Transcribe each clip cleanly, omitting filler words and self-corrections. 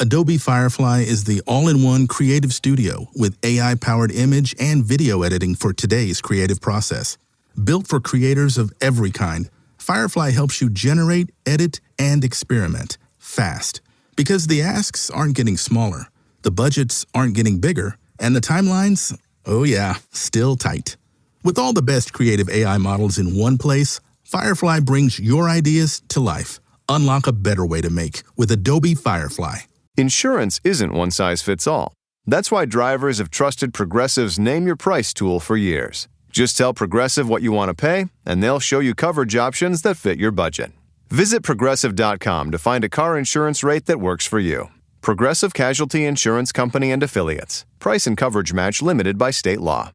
Adobe Firefly is the all-in-one creative studio with AI-powered image and video editing for today's creative process. Built for creators of every kind, Firefly helps you generate, edit, and experiment fast. Because the asks aren't getting smaller, the budgets aren't getting bigger, and the timelines, oh yeah, still tight. With all the best creative AI models in one place, Firefly brings your ideas to life. Unlock a better way to make with Adobe Firefly. Insurance isn't one size fits all. That's why drivers have trusted Progressive's Name Your Price tool for years. Just tell Progressive what you want to pay, and they'll show you coverage options that fit your budget. Visit Progressive.com to find a car insurance rate that works for you. Progressive Casualty Insurance Company and Affiliates. Price and coverage match limited by state law.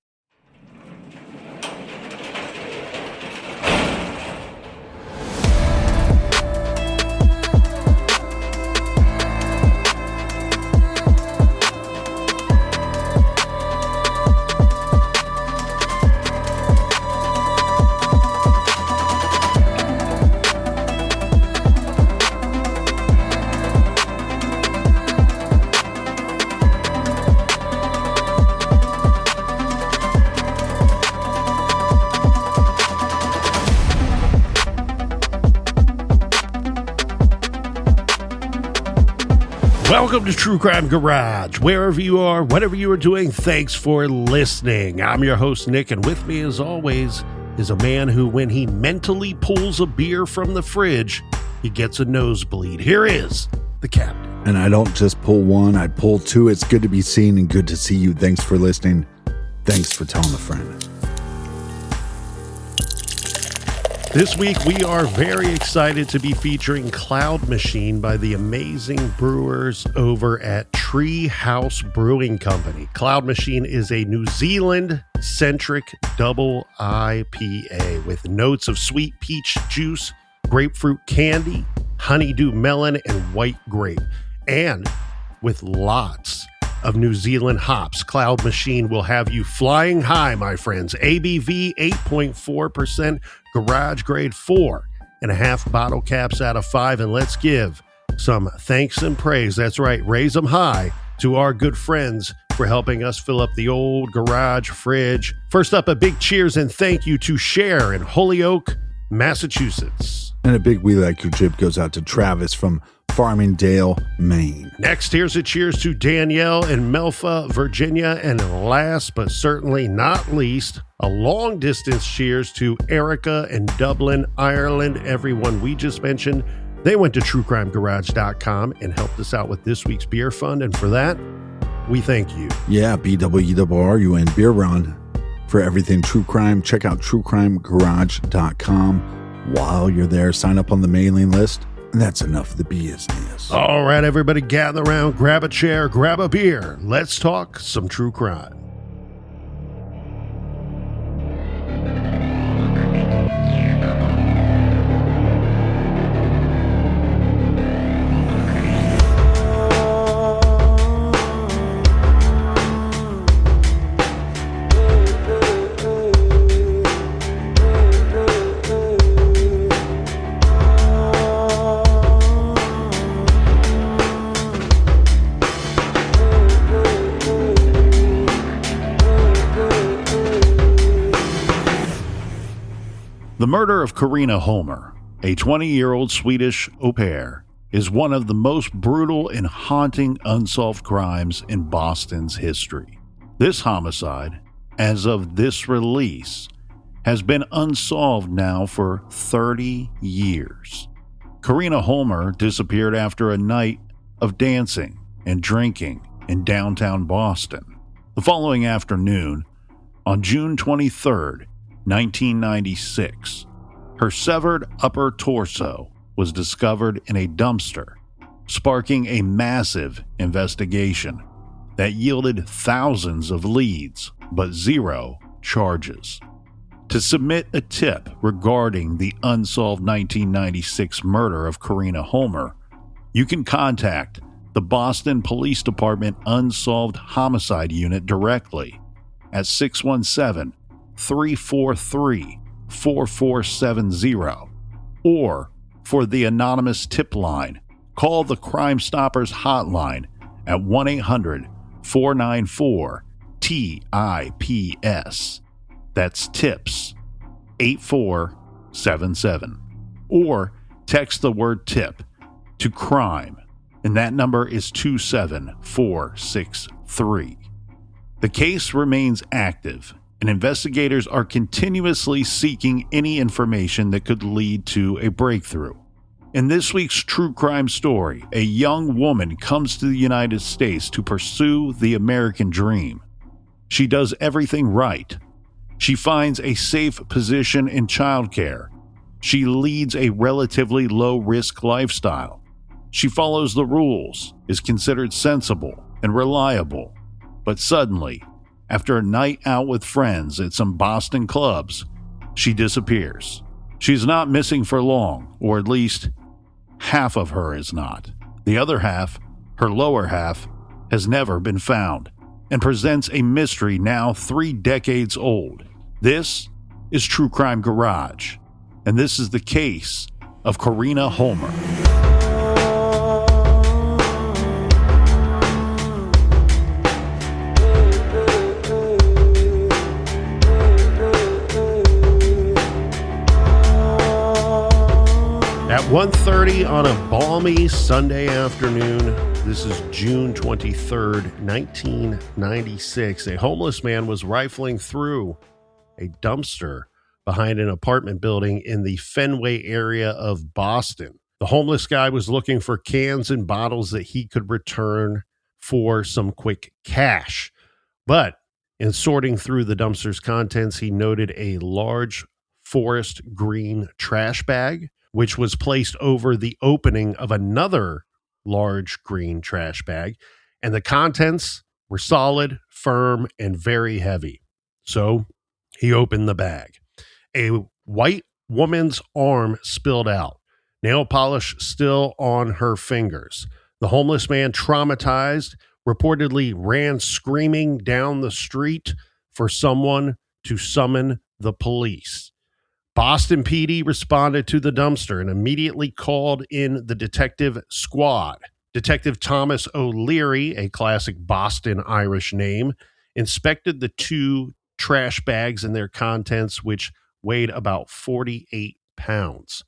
Welcome to True Crime Garage. Wherever you are, whatever you are doing, thanks for listening. I'm your host, Nick, and with me, as always, is a man who, when he mentally pulls a beer from the fridge, he gets a nosebleed. Here is the captain. And I don't just pull one, I pull two. It's good to be seen and good to see you. Thanks for listening. Thanks for telling a friend. This week, we are very excited to be featuring Cloud Machine by the amazing brewers over at Tree House Brewing Company. Cloud Machine is a New Zealand-centric double IPA with notes of sweet peach juice, grapefruit candy, honeydew melon, and white grape. And with lots of New Zealand hops, Cloud Machine will have you flying high, my friends. ABV 8.4%, garage grade 4.5 bottle caps out of 5. And let's give some thanks and praise. That's right, raise them high to our good friends for helping us fill up the old garage fridge. First up, a big cheers and thank you to Cher in Holyoke, Massachusetts. And a big We Like Your Jib goes out to Travis from Farmingdale, Maine. Next, here's a cheers to Danielle in Melfa, Virginia. And last but certainly not least, a long distance cheers to Erica in Dublin, Ireland. Everyone we just mentioned, they went to truecrimegarage.com and helped us out with this week's beer fund. And for that, we thank you. Yeah, BWERUN Beer Run for everything true crime. Check out truecrimegarage.com. While you're there, sign up on the mailing list. And that's enough of the business. All right, everybody gather around, grab a chair, grab a beer. Let's talk some true crime. The murder of Karina Holmer, a 20-year-old Swedish au pair, is one of the most brutal and haunting unsolved crimes in Boston's history. This homicide, as of this release, has been unsolved now for 30 years. Karina Holmer disappeared after a night of dancing and drinking in downtown Boston. The following afternoon, on June 23rd, 1996, her severed upper torso was discovered in a dumpster, sparking a massive investigation that yielded thousands of leads but zero charges. To submit a tip regarding the unsolved 1996 murder of Karina Holmer, you can contact the Boston Police Department Unsolved Homicide Unit directly at 617-343-4470, or for the anonymous tip line, call the Crime Stoppers hotline at 1-800-494-TIPS. That's TIPS 8477. Or text the word TIP to crime, and that number is 27463. The case remains active, and investigators are continuously seeking any information that could lead to a breakthrough. In this week's true crime story, a young woman comes to the United States to pursue the American dream. She does everything right. She finds a safe position in childcare. She leads a relatively low-risk lifestyle. She follows the rules, is considered sensible and reliable. But suddenly, after a night out with friends at some Boston clubs, she disappears. She's not missing for long, or at least half of her is not. The other half, her lower half, has never been found and presents a mystery now 3 decades old. This is True Crime Garage, and this is the case of Karina Holmer. At 1:30 on a balmy Sunday afternoon, this is June 23rd, 1996, a homeless man was rifling through a dumpster behind an apartment building in the Fenway area of Boston. The homeless guy was looking for cans and bottles that he could return for some quick cash. But in sorting through the dumpster's contents, he noted a large forest green trash bag, which was placed over the opening of another large green trash bag, and the contents were solid, firm, and very heavy. So he opened the bag. A white woman's arm spilled out, nail polish still on her fingers. The homeless man, traumatized, reportedly ran screaming down the street for someone to summon the police. Boston PD responded to the dumpster and immediately called in the detective squad. Detective Thomas O'Leary, a classic Boston Irish name, inspected the 2 trash bags and their contents, which weighed about 48 pounds.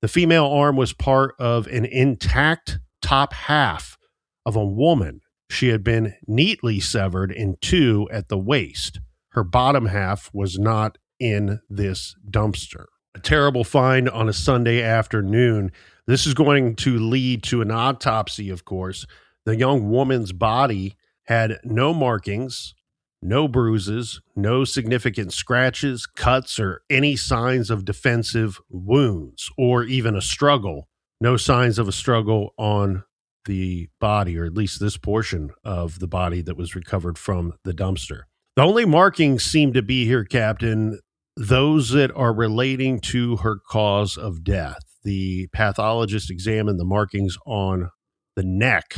The female arm was part of an intact top half of a woman. She had been neatly severed in 2 at the waist. Her bottom half was not in this dumpster. A terrible find on a Sunday afternoon. This is going to lead to an autopsy, of course. The young woman's body had no markings, no bruises, no significant scratches, cuts, or any signs of defensive wounds, or even a struggle. No signs of a struggle on the body, or at least this portion of the body that was recovered from the dumpster. The only markings seem to be here, Captain, those that are relating to her cause of death. The pathologist examined the markings on the neck,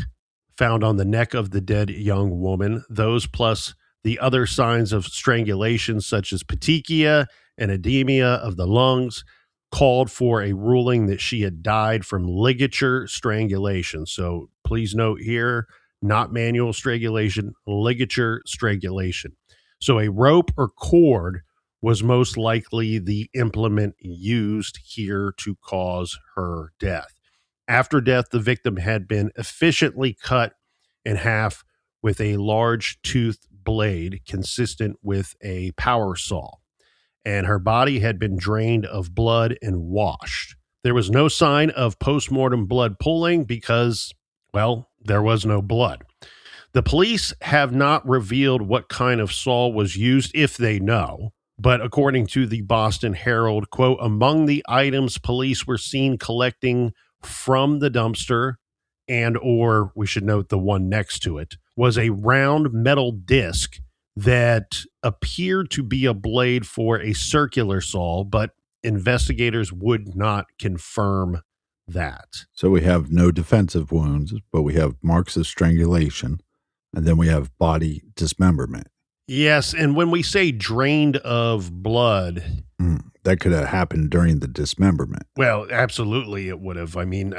found on the neck of the dead young woman, those plus the other signs of strangulation such as petechia and edema of the lungs, called for a ruling that she had died from ligature strangulation. So please note here, not manual strangulation, ligature strangulation. So a rope or cord was most likely the implement used here to cause her death. After death, the victim had been efficiently cut in half with a large toothed blade consistent with a power saw, and her body had been drained of blood and washed. There was no sign of postmortem blood pooling because, well, there was no blood. The police have not revealed what kind of saw was used, if they know. But according to the Boston Herald, quote, among the items police were seen collecting from the dumpster and, or we should note the one next to it, was a round metal disc that appeared to be a blade for a circular saw, but investigators would not confirm that. So we have no defensive wounds, but we have marks of strangulation, and then we have body dismemberment. Yes, and when we say drained of blood, that could have happened during the dismemberment. well, absolutely it would have. I mean,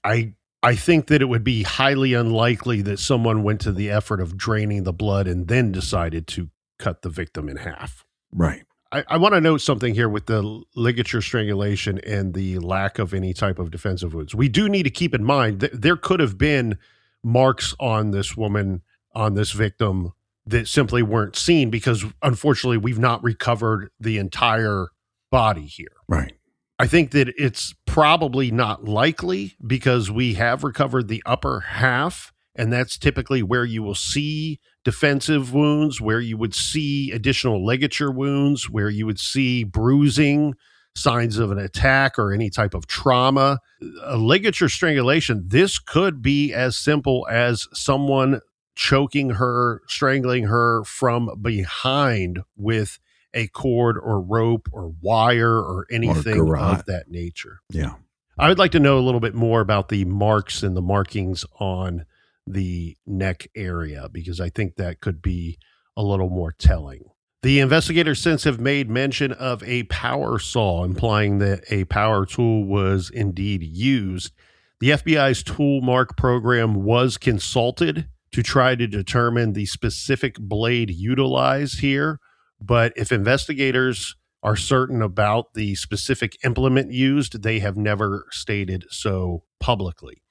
I I think that it would be highly unlikely that someone went to the effort of draining the blood and then decided to cut the victim in half. Right. I want to note something here with the ligature strangulation and the lack of any type of defensive wounds. We do need to keep in mind that there could have been marks on this woman, on this victim, that simply weren't seen because, unfortunately, we've not recovered the entire body here. Right. I think that it's probably not likely because we have recovered the upper half, and that's typically where you will see defensive wounds, where you would see additional ligature wounds, where you would see bruising, signs of an attack or any type of trauma. A ligature strangulation, this could be as simple as someone choking her, strangling her from behind with a cord or rope or wire or anything of that nature. Yeah. I would like to know a little bit more about the marks and the markings on the neck area, because I think that could be a little more telling. The investigators since have made mention of a power saw, implying that a power tool was indeed used. The FBI's tool mark program was consulted to try to determine the specific blade utilized here. But if investigators are certain about the specific implement used, they have never stated so publicly.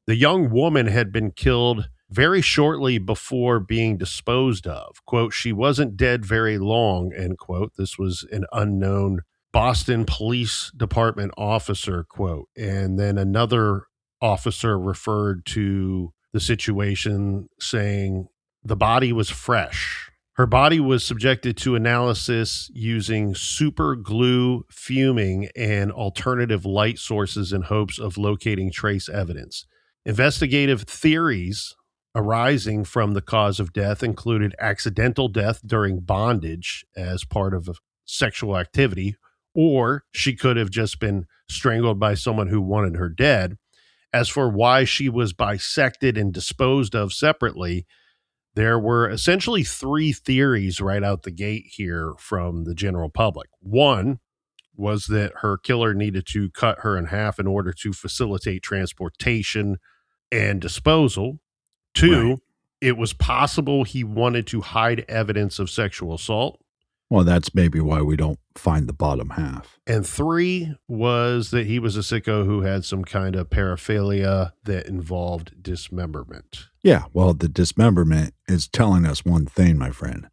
The young woman had been killed very shortly before being disposed of. Quote, she wasn't dead very long, end quote. This was an unknown Boston Police Department officer, quote. And then another officer referred to the situation saying the body was fresh. Her body was subjected to analysis using super glue fuming and alternative light sources in hopes of locating trace evidence. Investigative theories arising from the cause of death included accidental death during bondage as part of a sexual activity, or she could have just been strangled by someone who wanted her dead. As for why she was bisected and disposed of separately, there were essentially three theories right out the gate here from the general public. One was that her killer needed to cut her in half in order to facilitate transportation and disposal. Two, right. It was possible he wanted to hide evidence of sexual assault. Well, that's maybe why we don't find the bottom half. And three was that he was a sicko who had some kind of paraphilia that involved dismemberment. Yeah, well, the dismemberment is telling us one thing, my friend.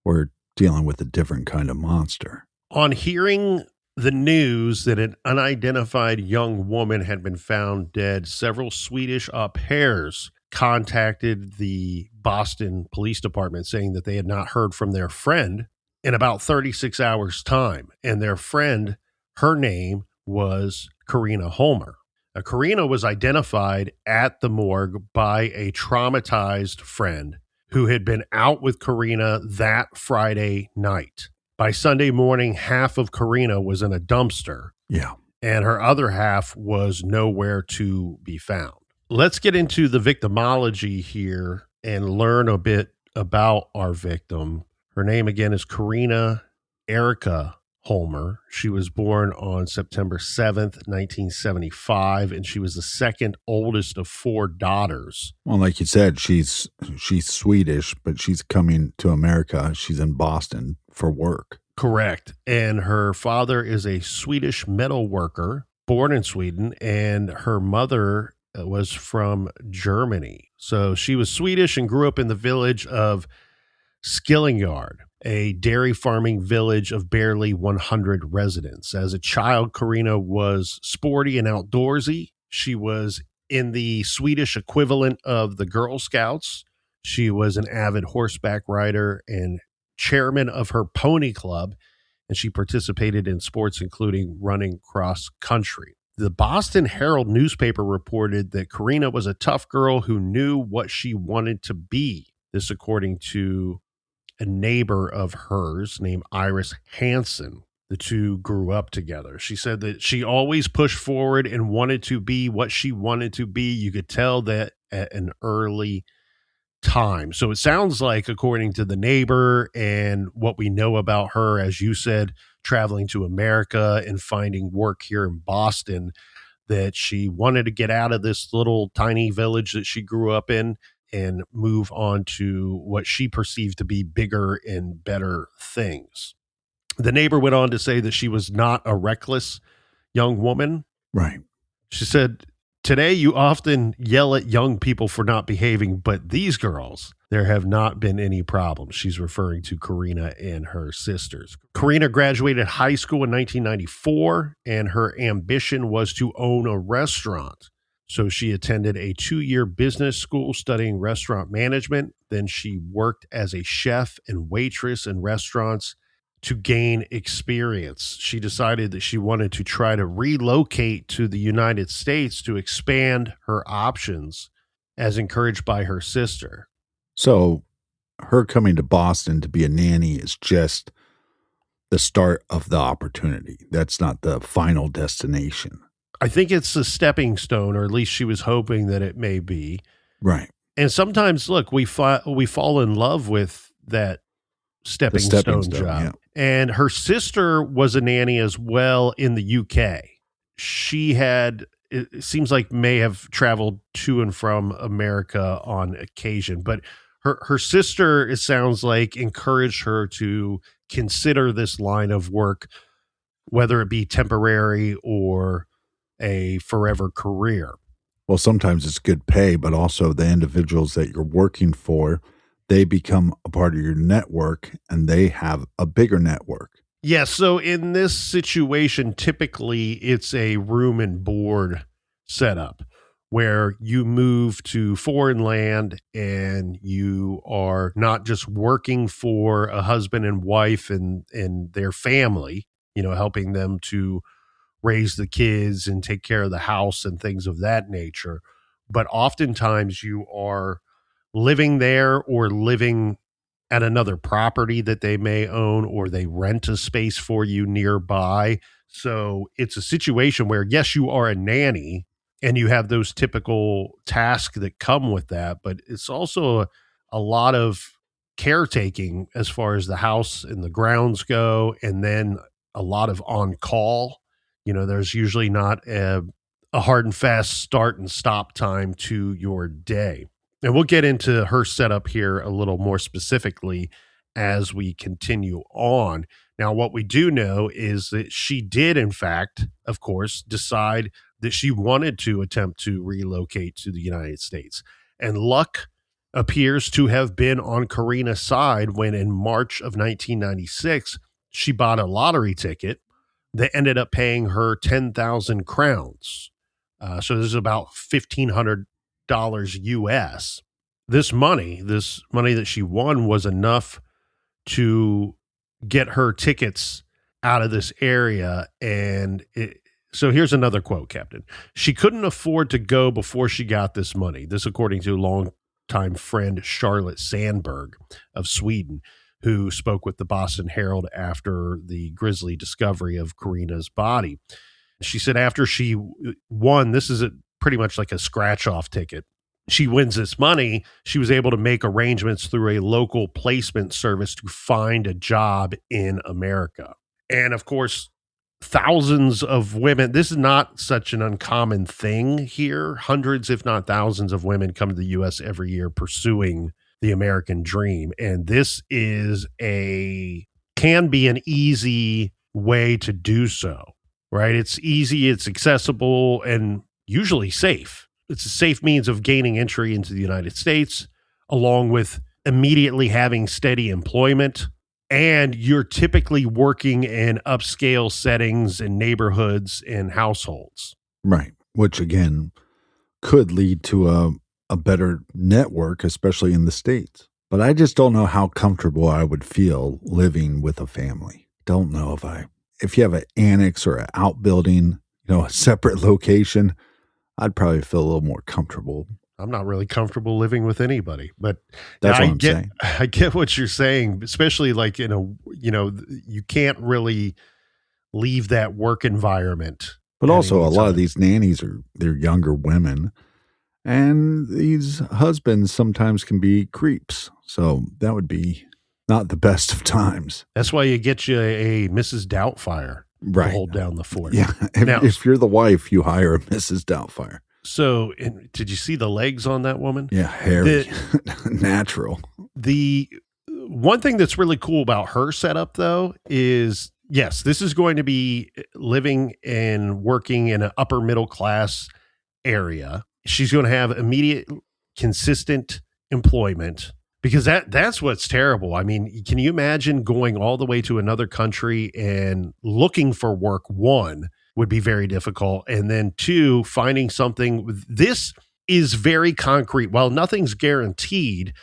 We're dealing with a different kind of monster. On hearing the news that an unidentified young woman had been found dead, several Swedish au pairs contacted the Boston Police Department saying that they had not heard from their friend in about 36 hours' time. And their friend, her name was Karina Holmer. Now, Karina was identified at the morgue by a traumatized friend who had been out with Karina that Friday night. By Sunday morning, half of Karina was in a dumpster. Yeah. And her other half was nowhere to be found. Let's get into the victimology here and learn a bit about our victim. Her name again is Karina Erica Holmer. She was born on September 7th, 1975, and she was the second oldest of four daughters. Well, like you said, she's Swedish, but she's coming to America. She's in Boston for work. Correct. And her father is a Swedish metal worker, born in Sweden, and her mother was from Germany. So she was Swedish and grew up in the village of Skillingyard, a dairy farming village of barely 100 residents. As a child, Karina was sporty and outdoorsy. She was in the Swedish equivalent of the Girl Scouts. She was an avid horseback rider and chairman of her pony club, and she participated in sports including running cross country. The Boston Herald newspaper reported that Karina was a tough girl who knew what she wanted to be. This according to a neighbor of hers named Iris Hansen. The two grew up together. She said that she always pushed forward and wanted to be what she wanted to be. You could tell that at an early time. So it sounds like, according to the neighbor and what we know about her, as you said, traveling to America and finding work here in Boston, that she wanted to get out of this little tiny village that she grew up in and move on to what she perceived to be bigger and better things. The neighbor went on to say that she was not a reckless young woman. Right. She said, "Today you often yell at young people for not behaving, but these girls, there have not been any problems." She's referring to Karina and her sisters. Karina graduated high school in 1994, and her ambition was to own a restaurant. So she attended a 2-year business school studying restaurant management. Then she worked as a chef and waitress in restaurants to gain experience. She decided that she wanted to try to relocate to the United States to expand her options, as encouraged by her sister. So her coming to Boston to be a nanny is just the start of the opportunity. That's not the final destination. I think it's a stepping stone, or at least she was hoping that it may be. Right. And sometimes, look, we fall in love with that stepping stone job. Yeah. And her sister was a nanny as well in the UK. She had, it seems like, may have traveled to and from America on occasion, but her sister, it sounds like, encouraged her to consider this line of work, whether it be temporary or a forever career. Well, sometimes it's good pay, but also the individuals that you're working for, they become a part of your network and they have a bigger network. Yeah. So in this situation, typically it's a room and board setup where you move to foreign land and you are not just working for a husband and wife and their family, helping them to raise the kids and take care of the house and things of that nature. But oftentimes you are living there or living at another property that they may own, or they rent a space for you nearby. So it's a situation where, yes, you are a nanny and you have those typical tasks that come with that, but it's also a lot of caretaking as far as the house and the grounds go, and then a lot of on call. There's usually not a hard and fast start and stop time to your day. And we'll get into her setup here a little more specifically as we continue on. Now, what we do know is that she did, in fact, of course, decide that she wanted to attempt to relocate to the United States. And luck appears to have been on Karina's side when, in March of 1996, she bought a lottery ticket that ended up paying her 10,000 crowns. So this is about $1,500 US. This money that she won was enough to get her tickets out of this area. And so here's another quote, Captain. "She couldn't afford to go before she got this money." This, according to longtime friend Charlotte Sandberg of Sweden, who spoke with the Boston Herald after the grisly discovery of Karina's body. She said after she won, this is pretty much like a scratch-off ticket. She wins this money. She was able to make arrangements through a local placement service to find a job in America. And of course, thousands of women, this is not such an uncommon thing here. Hundreds, if not thousands of women come to the U.S. every year pursuing the American dream. And this can be an easy way to do so, right? It's easy, it's accessible, and usually safe. It's a safe means of gaining entry into the United States, along with immediately having steady employment. And you're typically working in upscale settings and neighborhoods and households. Right. Which, again, could lead to a better network, especially in the States. But I just don't know how comfortable I would feel living with a family. Don't know if you have an annex or an outbuilding, a separate location, I'd probably feel a little more comfortable. I'm not really comfortable living with anybody, but that's what I'm saying. I get what you're saying, especially like you can't really leave that work environment. But also a lot of these nannies they're younger women, and these husbands sometimes can be creeps. So that would be not the best of times. That's why you get you a Mrs. Doubtfire. to hold down the fort. Yeah. If you're the wife, you hire a Mrs. Doubtfire. So, did you see the legs on that woman? Yeah, hairy, natural. The one thing that's really cool about her setup, though, is yes, this is going to be living and working in an upper middle class area. She's going to have immediate, consistent employment, because that's what's terrible. I mean, can you imagine going all the way to another country and looking for work? One, would be very difficult. And then two, finding something. This is very concrete. While nothing's guaranteed,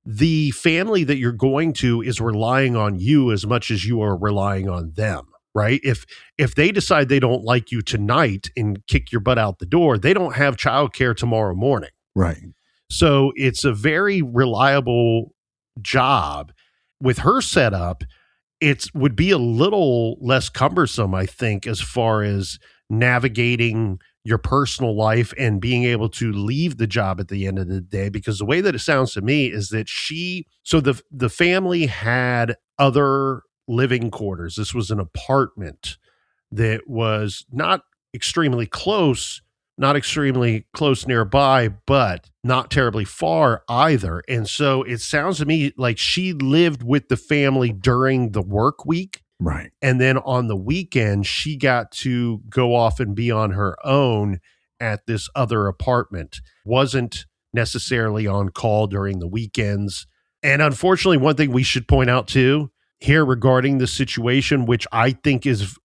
the family that you're going to is relying on you as much as you are relying on them, right? If they decide they don't like you tonight and kick your butt out the door, they don't have childcare tomorrow morning. Right. So it's a very reliable job. With her setup, it would be a little less cumbersome, I think, as far as navigating your personal life and being able to leave the job at the end of the day. Because the way that it sounds to me is that the family had other living quarters. This was an apartment that was not extremely close nearby, but not terribly far either. And so it sounds to me like she lived with the family during the work week. Right. And then on the weekend, she got to go off and be on her own at this other apartment. Wasn't necessarily on call during the weekends. And unfortunately, one thing we should point out too here regarding the situation, which I think is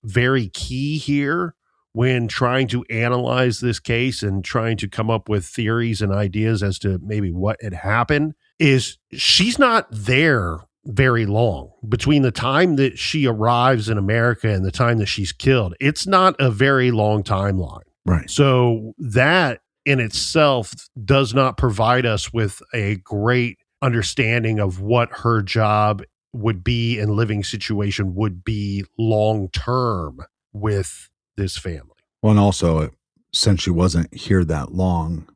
very key here, when trying to analyze this case and trying to come up with theories and ideas as to maybe what had happened, is she's not there very long. Between the time that she arrives in America and the time that she's killed, it's not a very long timeline. Right. So that in itself does not provide us with a great understanding of what her job would be and living situation would be long term with this family. Well, and also, since she wasn't here that long,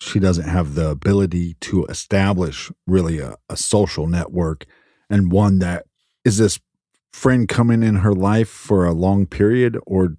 she doesn't have the ability to establish really a social network, and one that is this friend coming in her life for a long period, or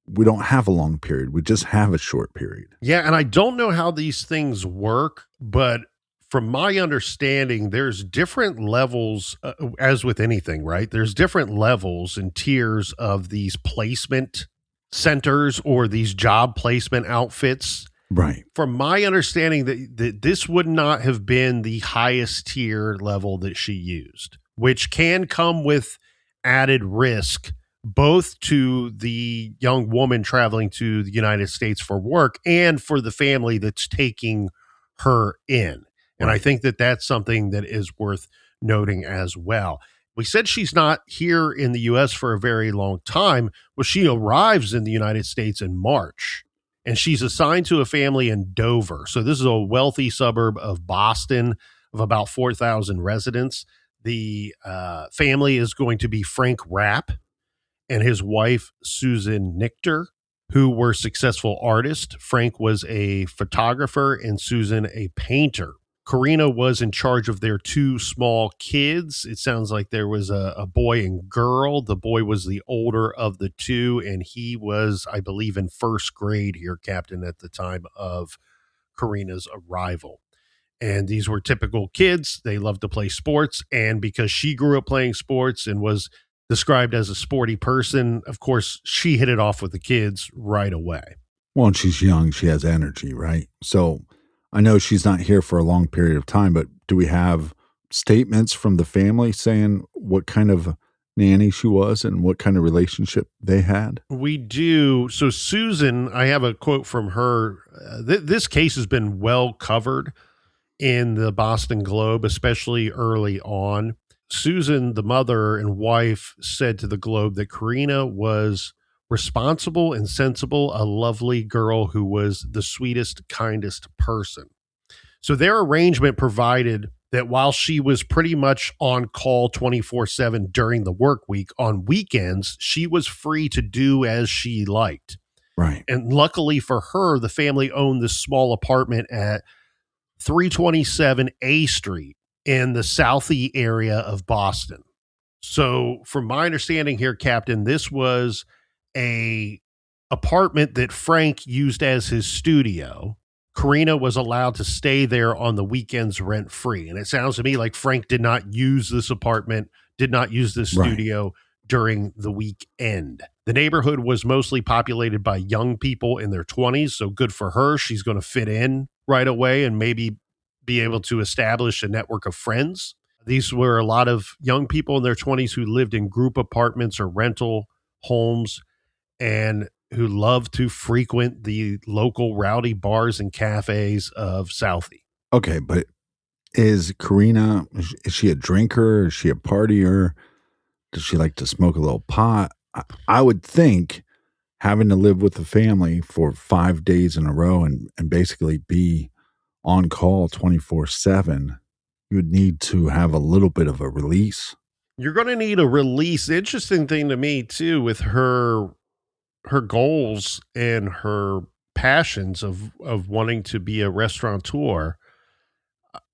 we don't have a long period. We just have a short period. Yeah. And I don't know how these things work, but from my understanding, there's different levels, as with anything, right? There's different levels and tiers of these placement centers or these job placement outfits. Right. From my understanding, that this would not have been the highest tier level that she used, which can come with added risk, both to the young woman traveling to the United States for work and for the family that's taking her in. And I think that that's something that is worth noting as well. We said she's not here in the U.S. for a very long time. Well, she arrives in the United States in March, and she's assigned to a family in Dover. So this is a wealthy suburb of Boston of about 4,000 residents. The family is going to be Frank Rapp and his wife, Susan Nichter, who were successful artists. Frank was a photographer and Susan a painter. Karina was in charge of their two small kids. It sounds like there was a boy and girl. The boy was the older of the two, and he was, I believe, in first grade here, Captain, at the time of Karina's arrival. And these were typical kids. They loved to play sports. And because she grew up playing sports and was described as a sporty person, of course, she hit it off with the kids right away. Well, and she's young. She has energy, right? So I know she's not here for a long period of time, but do we have statements from the family saying what kind of nanny she was and what kind of relationship they had? We do. So Susan, I have a quote from her. This case has been well covered in the Boston Globe, especially early on. Susan, the mother and wife, said to the Globe that Karina was responsible and sensible, a lovely girl who was the sweetest, kindest person. So their arrangement provided that while she was pretty much on call 24/7 during the work week, on weekends, she was free to do as she liked. Right. And luckily for her, the family owned this small apartment at 327 A Street in the Southie area of Boston. So from my understanding here, Captain, this was a apartment that Frank used as his studio. Karina was allowed to stay there on the weekends rent free. And it sounds to me like Frank did not use this apartment, did not use this studio during the weekend. The neighborhood was mostly populated by young people in their 20s. So good for her. She's going to fit in right away and maybe be able to establish a network of friends. These were a lot of young people in their 20s who lived in group apartments or rental homes and who loved to frequent the local rowdy bars and cafes of Southie. Okay, but is Karina, is she a drinker? Is she a partier? Does she like to smoke a little pot? I would think having to live with the family for 5 days in a row and basically be on call 24/7, you would need to have a little bit of a release. You're going to need a release. The interesting thing to me, too, with her goals and her passions of wanting to be a restaurateur,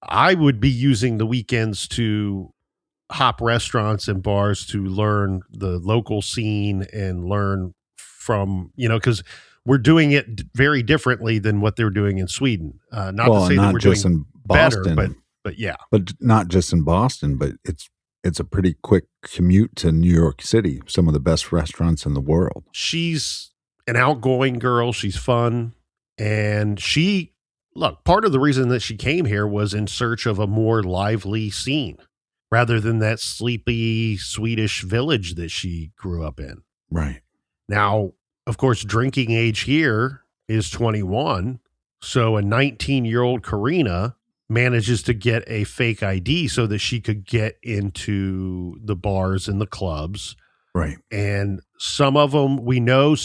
I would be using the weekends to hop restaurants and bars to learn the local scene and learn from, because we're doing it very differently than what they're doing in Sweden. Not to say that we're doing in Boston, better, but yeah. But not just in Boston, but it's a pretty quick commute to New York City, some of the best restaurants in the world. She's an outgoing girl. She's fun. And part of the reason that she came here was in search of a more lively scene rather than that sleepy Swedish village that she grew up in. Right. Now, of course, drinking age here is 21. So a 19-year-old Karina manages to get a fake ID so that she could get into the bars and the clubs. Right. And some of them, we know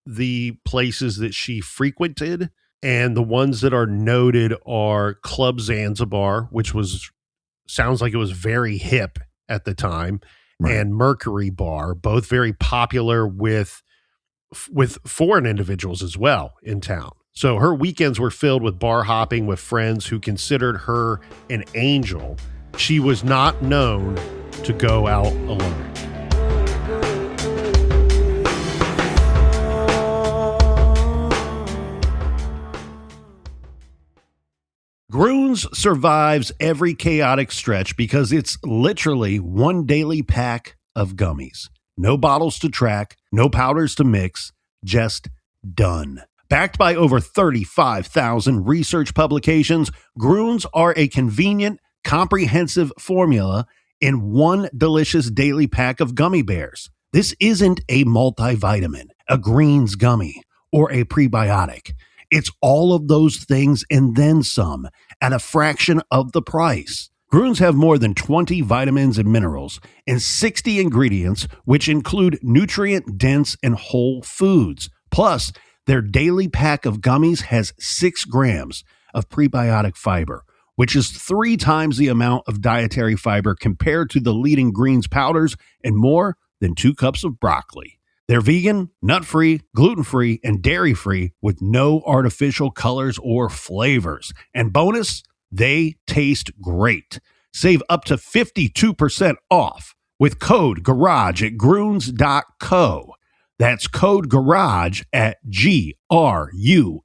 the places that she frequented, and the ones that are noted are Club Zanzibar, which sounds like it was very hip at the time, right, and Mercury Bar, both very popular with foreign individuals as well in town. So her weekends were filled with bar hopping with friends who considered her an angel. She was not known to go out alone. Groons survives every chaotic stretch because it's literally one daily pack of gummies. No bottles to track, no powders to mix, just done. Backed by over 35,000 research publications, Groons are a convenient, comprehensive formula in one delicious daily pack of gummy bears. This isn't a multivitamin, a greens gummy, or a prebiotic. It's all of those things and then some at a fraction of the price. Groons have more than 20 vitamins and minerals and 60 ingredients, which include nutrient-dense and whole foods. Plus, their daily pack of gummies has 6 grams of prebiotic fiber, which is 3 times the amount of dietary fiber compared to the leading greens powders and more than 2 cups of broccoli. They're vegan, nut-free, gluten-free, and dairy-free with no artificial colors or flavors. And bonus, they taste great. Save up to 52% off with code GARAGE at Groons.co. That's code GARAGE at GRUNS.co.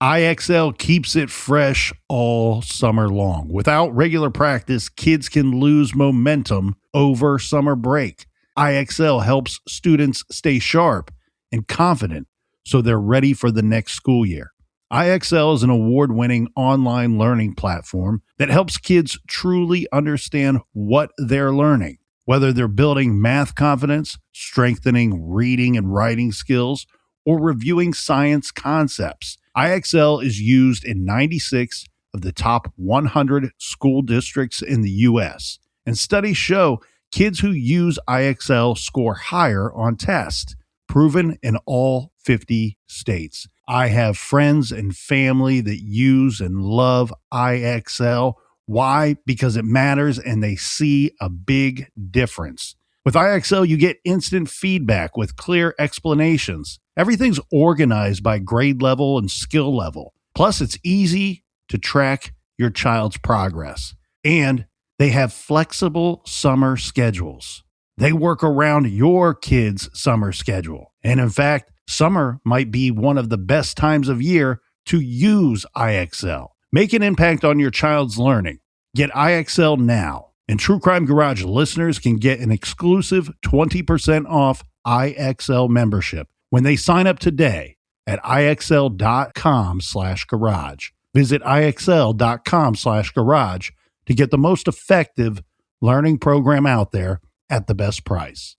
IXL keeps it fresh all summer long. Without regular practice, kids can lose momentum over summer break. IXL helps students stay sharp and confident so they're ready for the next school year. IXL is an award-winning online learning platform that helps kids truly understand what they're learning, whether they're building math confidence, strengthening reading and writing skills, or reviewing science concepts. IXL is used in 96 of the top 100 school districts in the U.S., and studies show kids who use IXL score higher on tests, proven in all 50 states. I have friends and family that use and love IXL. Why? Because it matters and they see a big difference. With IXL, you get instant feedback with clear explanations. Everything's organized by grade level and skill level. Plus, it's easy to track your child's progress. And They have flexible summer schedules. They work around your kids' summer schedule. And in fact, summer might be one of the best times of year to use IXL. Make an impact on your child's learning. Get IXL now. And True Crime Garage listeners can get an exclusive 20% off IXL membership when they sign up today at IXL.com/garage. Visit IXL.com/garage to get the most effective learning program out there at the best price.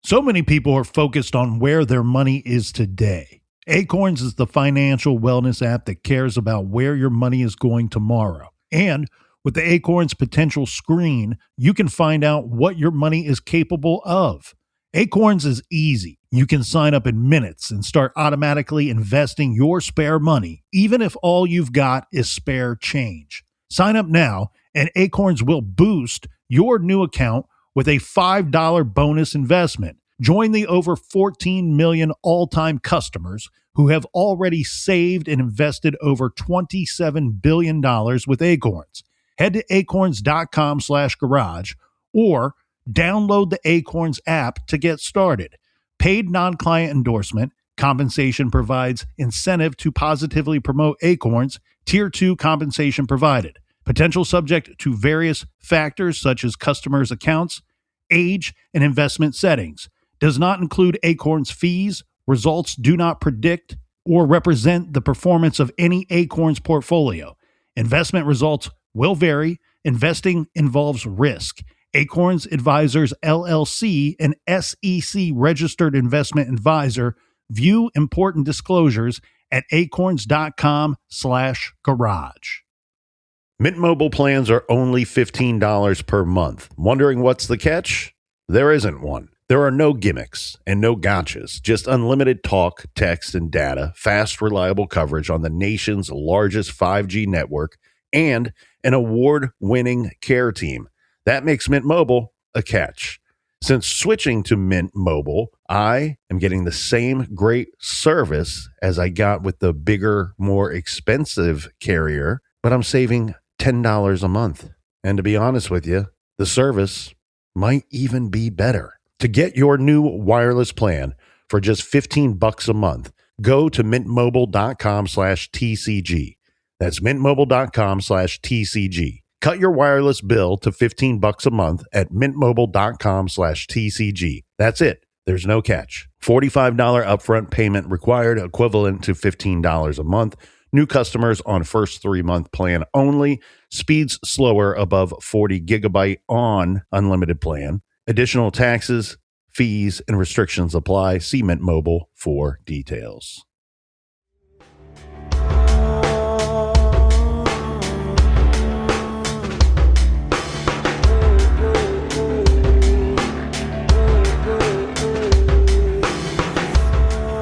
So many people are focused on where their money is today. Acorns is the financial wellness app that cares about where your money is going tomorrow. And with the Acorns Potential Screen, you can find out what your money is capable of. Acorns is easy. You can sign up in minutes and start automatically investing your spare money, even if all you've got is spare change. Sign up now, and Acorns will boost your new account with a $5 bonus investment. Join the over 14 million all-time customers who have already saved and invested over $27 billion with Acorns. Head to acorns.com/garage or download the Acorns app to get started. Paid non-client endorsement. Compensation provides incentive to positively promote Acorns. Tier 2 compensation provided. Potential subject to various factors such as customers' accounts, age, and investment settings. Does not include Acorns fees. Results do not predict or represent the performance of any Acorns portfolio. Investment results will vary. Investing involves risk. Acorns Advisors LLC, an SEC registered investment advisor. View important disclosures at acorns.com/garage. Mint Mobile plans are only $15 per month. Wondering what's the catch? There isn't one. There are no gimmicks and no gotchas, just unlimited talk, text, and data, fast, reliable coverage on the nation's largest 5G network, and an award-winning care team. That makes Mint Mobile a catch. Since switching to Mint Mobile, I am getting the same great service as I got with the bigger, more expensive carrier, but I'm saving $10 a month. And to be honest with you, the service might even be better. To get your new wireless plan for just $15 a month, go to mintmobile.com/TCG. That's mintmobile.com/TCG. Cut your wireless bill to $15 a month at mintmobile.com/TCG. That's it. There's no catch. $45 upfront payment required, equivalent to $15 a month. New customers on first 3-month plan only. Speeds slower above 40 gigabyte on unlimited plan. Additional taxes, fees, and restrictions apply. See Mint Mobile for details.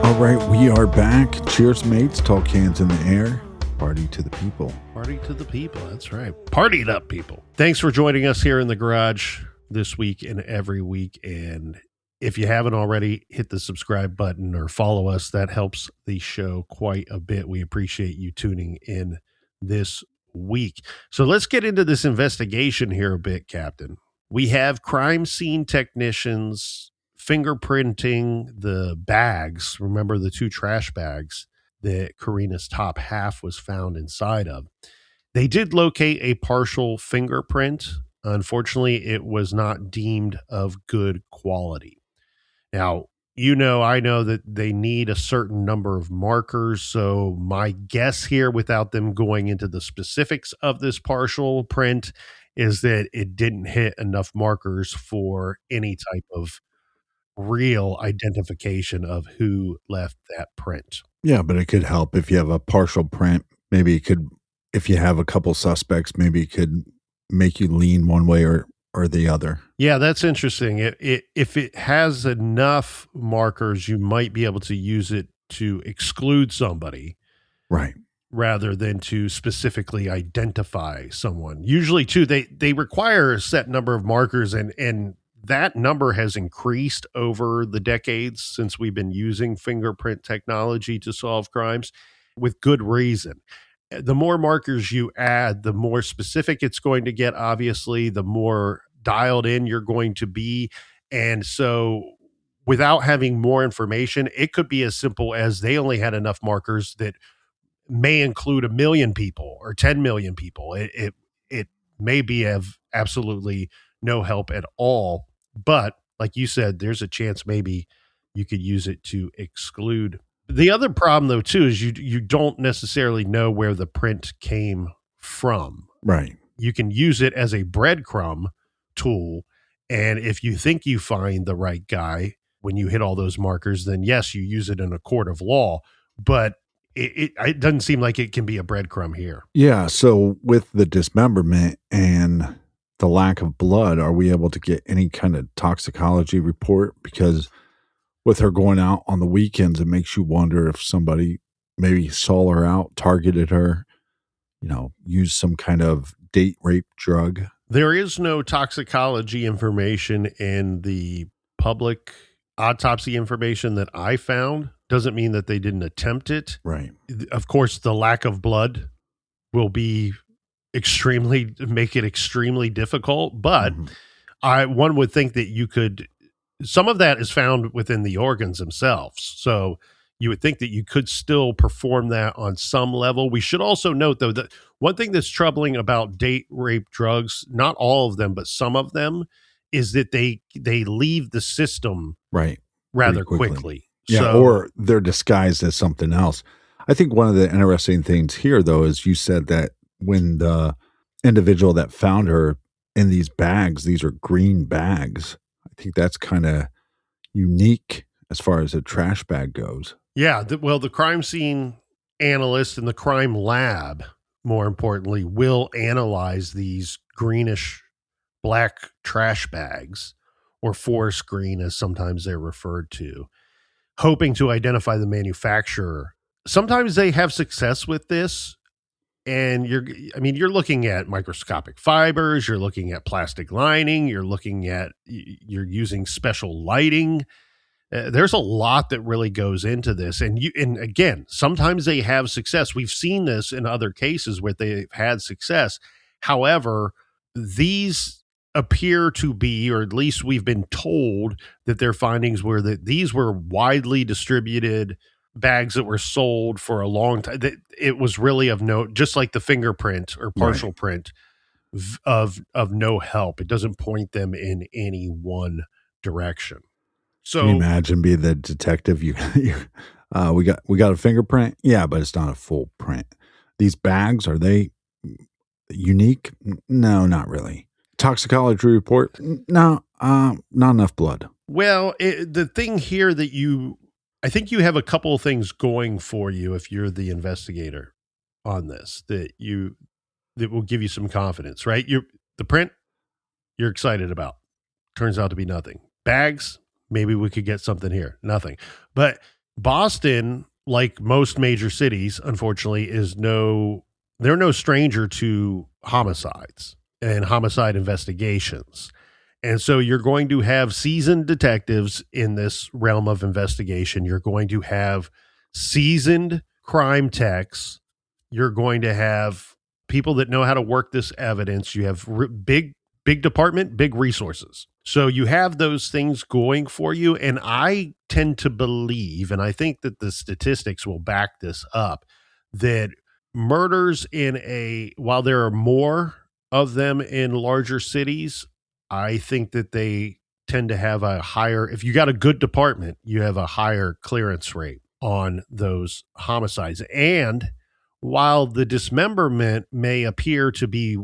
All right, we are back. Cheers, mates. Talk hands in the air. Party to the people. Party to the people. That's right. Partied up, people. Thanks for joining us here in the garage this week and every week. And if you haven't already, hit the subscribe button or follow us. That helps the show quite a bit. We appreciate you tuning in this week. So let's get into this investigation here a bit, Captain. We have crime scene technicians fingerprinting the bags. Remember the 2 trash bags that Karina's top half was found inside of. They did locate a partial fingerprint. Unfortunately, it was not deemed of good quality. Now, I know that they need a certain number of markers. So my guess here, without them going into the specifics of this partial print, is that it didn't hit enough markers for any type of real identification of who left that print. Yeah, but it could help if you have a partial print. Maybe it could, if you have a couple suspects, maybe it could make you lean one way or the other. Yeah, that's interesting. If it has enough markers, you might be able to use it to exclude somebody. Right. Rather than to specifically identify someone. Usually, too, they require a set number of markers, and that number has increased over the decades since we've been using fingerprint technology to solve crimes, with good reason. the more markers you add, the more specific it's going to get, obviously, the more dialed in you're going to be. And so without having more information, it could be as simple as they only had enough markers that may include 1 million people or 10 million people. It may be of absolutely no help at all. But like you said, there's a chance maybe you could use it to exclude. The other problem, though, too, is you don't necessarily know where the print came from. Right. You can use it as a breadcrumb tool. And if you think you find the right guy when you hit all those markers, then yes, you use it in a court of law. But it doesn't seem like it can be a breadcrumb here. Yeah. So with the dismemberment and the lack of blood, are we able to get any kind of toxicology report? Because with her going out on the weekends, it makes you wonder if somebody maybe saw her out, targeted her, used some kind of date rape drug. There is no toxicology information in the public autopsy information that I found. Doesn't mean that they didn't attempt it. Right. Of course, the lack of blood will make it extremely difficult, but one would think that some of that is found within the organs themselves. So you would think that you could still perform that on some level. We should also note, though, that one thing that's troubling about date rape drugs, not all of them, but some of them, is that they leave the system rather quickly. Yeah, or they're disguised as something else. I think one of the interesting things here, though, is you said that when the individual that found her in these bags, these are green bags. I think that's kind of unique as far as a trash bag goes. Yeah, the crime scene analyst and the crime lab, more importantly, will analyze these greenish black trash bags, or forest green as sometimes they're referred to, hoping to identify the manufacturer. Sometimes they have success with this, and you're looking at microscopic fibers, you're looking at plastic lining, you're using special lighting. There's a lot that really goes into this. And again, sometimes they have success. We've seen this in other cases where they've had success. However, these appear to be, or at least we've been told that their findings were that these were widely distributed bags that were sold for a long time. That it was really of no, just like the fingerprint or partial print of no help. It doesn't point them in any one direction. So can you imagine being the detective? We got a fingerprint, yeah, but it's not a full print. These bags, are they unique? No, not really. Toxicology report? No, not enough blood. Well, the thing here that I think you have a couple of things going for you if you're the investigator on this that will give you some confidence, right? The print you're excited about turns out to be nothing. Bags, maybe we could get something here. Nothing. But Boston, like most major cities, unfortunately, they're no stranger to homicides and homicide investigations. And so you're going to have seasoned detectives in this realm of investigation. You're going to have seasoned crime techs. You're going to have people that know how to work this evidence. You have big department, big resources. So you have those things going for you. And I tend to believe, and I think that the statistics will back this up, that murders while there are more of them in larger cities, I think that they tend to have a higher, if you got a good department, you have a higher clearance rate on those homicides. And while the dismemberment may appear to be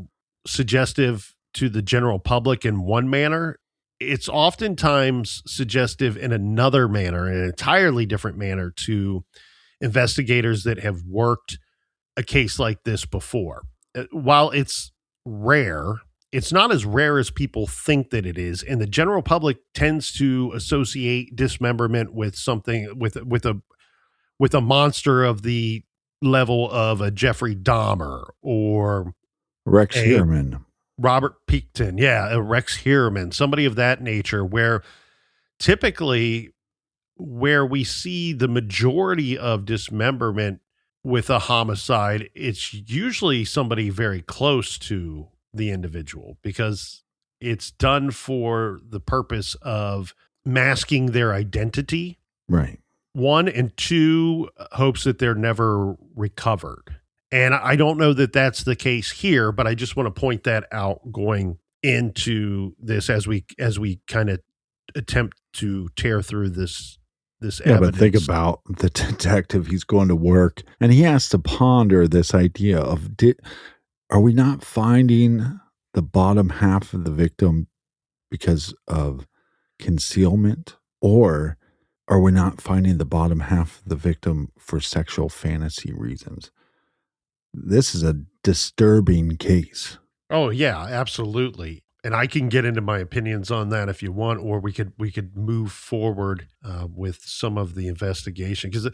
suggestive to the general public in one manner, it's oftentimes suggestive in another manner, an entirely different manner, to investigators that have worked a case like this before. While it's rare, it's not as rare as people think that it is, and the general public tends to associate dismemberment with something with a monster of the level of a Jeffrey Dahmer or Rex Heuermann. Robert Pickton, a Rex Heuermann, somebody of that nature, where typically where we see the majority of dismemberment with a homicide, it's usually somebody very close to the individual because it's done for the purpose of masking their identity. Right. One, and two, hopes that they're never recovered. And I don't know that that's the case here, but I just want to point that out going into this as we kind of attempt to tear through this Yeah, evidence. but think about the detective. He's going to work and he has to ponder this idea of, are we not finding the bottom half of the victim because of concealment? Or are we not finding the bottom half of the victim for sexual fantasy reasons? This is a disturbing case. Oh yeah, absolutely. And I can get into my opinions on that if you want, or we could move forward with some of the investigation. Because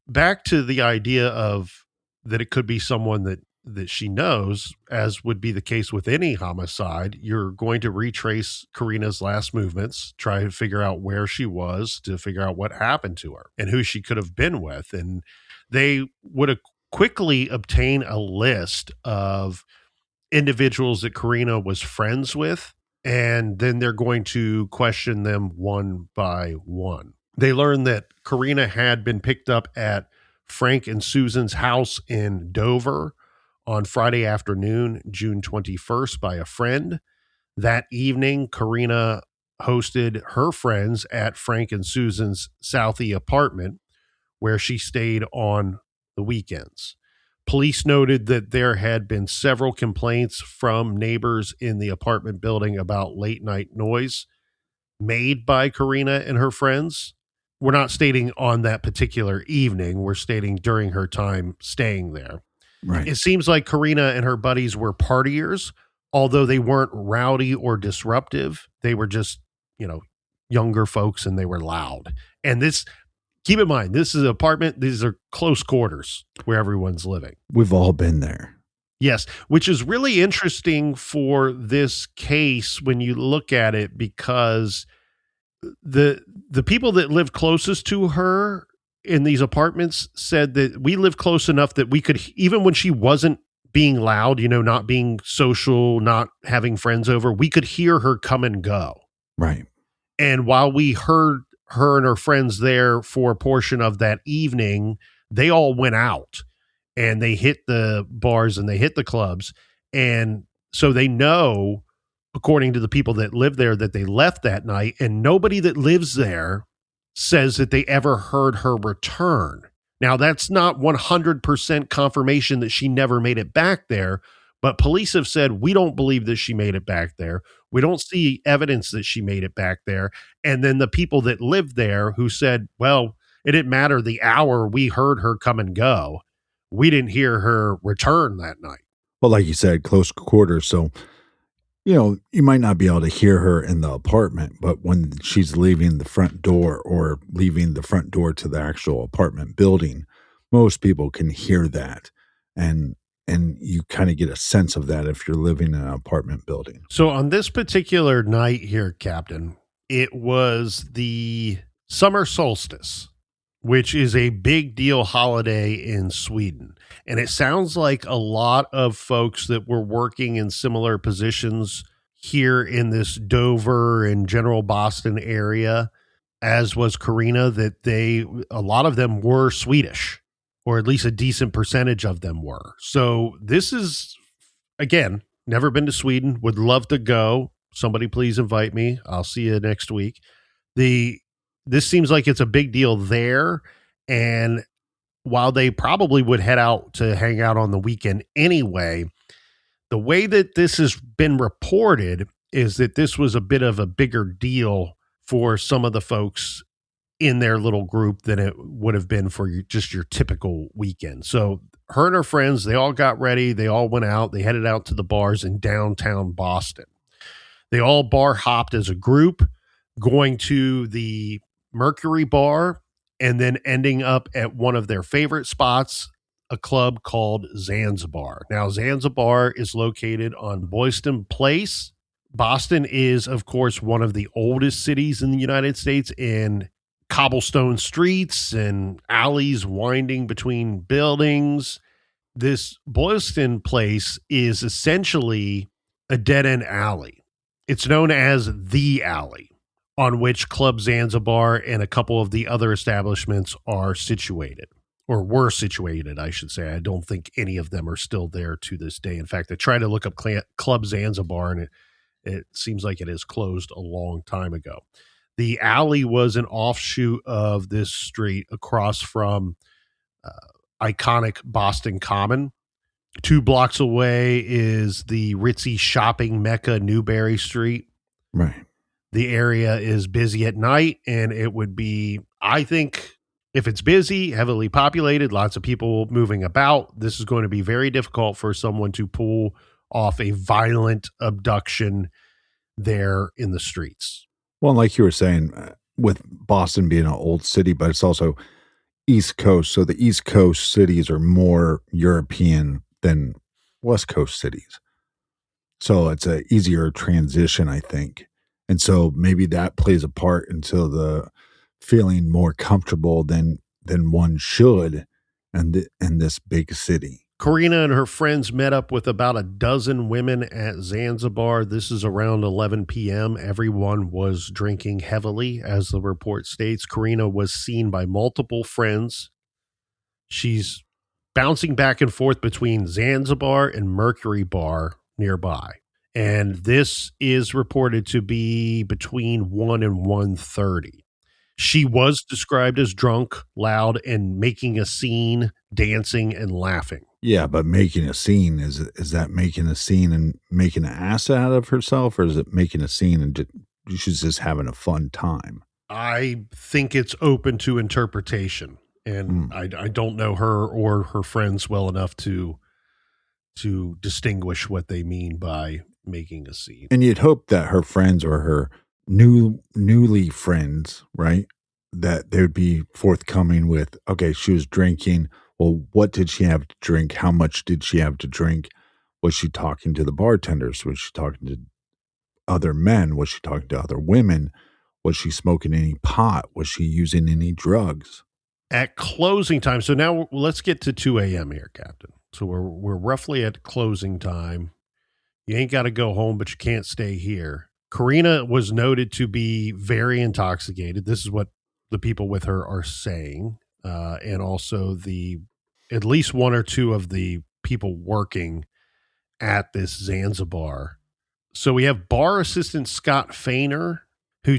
back to the idea of that it could be someone that she knows, as would be the case with any homicide, you're going to retrace Karina's last movements, try to figure out where she was, to figure out what happened to her and who she could have been with. And they would quickly obtain a list of individuals that Karina was friends with, and then they're going to question them one by one. They learned that Karina had been picked up at Frank and Susan's house in Dover on Friday afternoon, June 21st, by a friend. That evening, Karina hosted her friends at Frank and Susan's Southie apartment, where she stayed on the weekends. Police noted that there had been several complaints from neighbors in the apartment building about late night noise made by Karina and her friends. We're not stating on that particular evening. We're stating during her time staying there. Right. It seems like Karina and her buddies were partiers, although they weren't rowdy or disruptive. They were just, younger folks, and they were loud. And this, keep in mind, this is an apartment. These are close quarters where everyone's living. We've all been there. Yes, which is really interesting for this case when you look at it, because the people that lived closest to her in these apartments said that we lived close enough that we could, even when she wasn't being loud, not being social, not having friends over, we could hear her come and go. Right. And while we heard her and her friends there for a portion of that evening, they all went out and they hit the bars and they hit the clubs. And so they know, according to the people that live there, that they left that night, and nobody that lives there says that they ever heard her return. Now, that's not 100% confirmation that she never made it back there, but police have said, we don't believe that she made it back there. We don't see evidence that she made it back there. And then the people that lived there who said, well, it didn't matter the hour we heard her come and go, we didn't hear her return that night. Well, like you said, close quarters. So, you might not be able to hear her in the apartment, but when she's leaving the front door or leaving the front door to the actual apartment building, most people can hear that. And you kind of get a sense of that if you're living in an apartment building. So on this particular night here, Captain, it was the summer solstice, which is a big deal holiday in Sweden. And it sounds like a lot of folks that were working in similar positions here in this Dover and general Boston area, as was Karina, that a lot of them were Swedish, or at least a decent percentage of them were. So this is, again, never been to Sweden, would love to go. Somebody please invite me. I'll see you next week. This seems like it's a big deal there. And while they probably would head out to hang out on the weekend anyway, the way that this has been reported is that this was a bit of a bigger deal for some of the folks in their little group than it would have been for just your typical weekend. So her and her friends, they all got ready. They all went out. They headed out to the bars in downtown Boston. They all bar hopped as a group, going to the Mercury Bar and then ending up at one of their favorite spots, a club called Zanzibar. Now, Zanzibar is located on Boylston Place. Boston is, of course, one of the oldest cities in the United States, and cobblestone streets and alleys winding between buildings. This Boylston place is essentially a dead-end alley. It's known as the alley, on which Club Zanzibar and a couple of the other establishments are situated, or were situated, I should say. I don't think any of them are still there to this day. In fact, I tried to look up Club Zanzibar, and it seems like it has closed a long time ago. The alley was an offshoot of this street across from iconic Boston Common. 2 blocks away is the ritzy shopping mecca Newberry Street. Right. The area is busy at night, and it would be, I think, if it's busy, heavily populated, lots of people moving about, this is going to be very difficult for someone to pull off a violent abduction there in the streets. Well, like you were saying, with Boston being an old city, but it's also East Coast. So the East Coast cities are more European than West Coast cities. So it's a easier transition, I think. And so maybe that plays a part into the feeling more comfortable than one should in this big city. Karina and her friends met up with about a dozen women at Zanzibar. This is around 11 p.m. Everyone was drinking heavily, as the report states. Karina was seen by multiple friends. She's bouncing back and forth between Zanzibar and Mercury Bar nearby. And this is reported to be between 1 and 1:30. She was described as drunk, loud, and making a scene, dancing and laughing. Yeah, but making a scene, is that making a scene and making an ass out of herself, or is it making a scene and she's just having a fun time? I think it's open to interpretation, and I don't know her or her friends well enough to distinguish what they mean by making a scene. And you'd hope that her friends or her newly friends, right, that they would be forthcoming with, okay, she was drinking. Well, what did she have to drink? How much did she have to drink? Was she talking to the bartenders? Was she talking to other men? Was she talking to other women? Was she smoking any pot? Was she using any drugs? At closing time, so now let's get to 2 a.m. here, Captain. So we're roughly at closing time. You ain't got to go home, but you can't stay here. Karina was noted to be very intoxicated. This is what the people with her are saying. And also at least 1 or 2 of the people working at this Zanzibar. So we have bar assistant Scott Fainer, who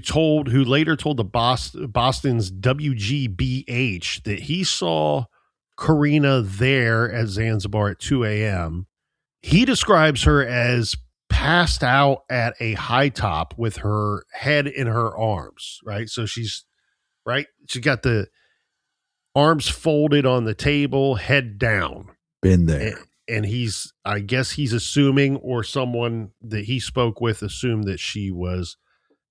later told the Boston's WGBH that he saw Karina there at Zanzibar at 2 a.m. He describes her as passed out at a high top with her head in her arms, right? So she got the arms folded on the table, head down. Been there. And I guess he's assuming, or someone that he spoke with assumed, that she was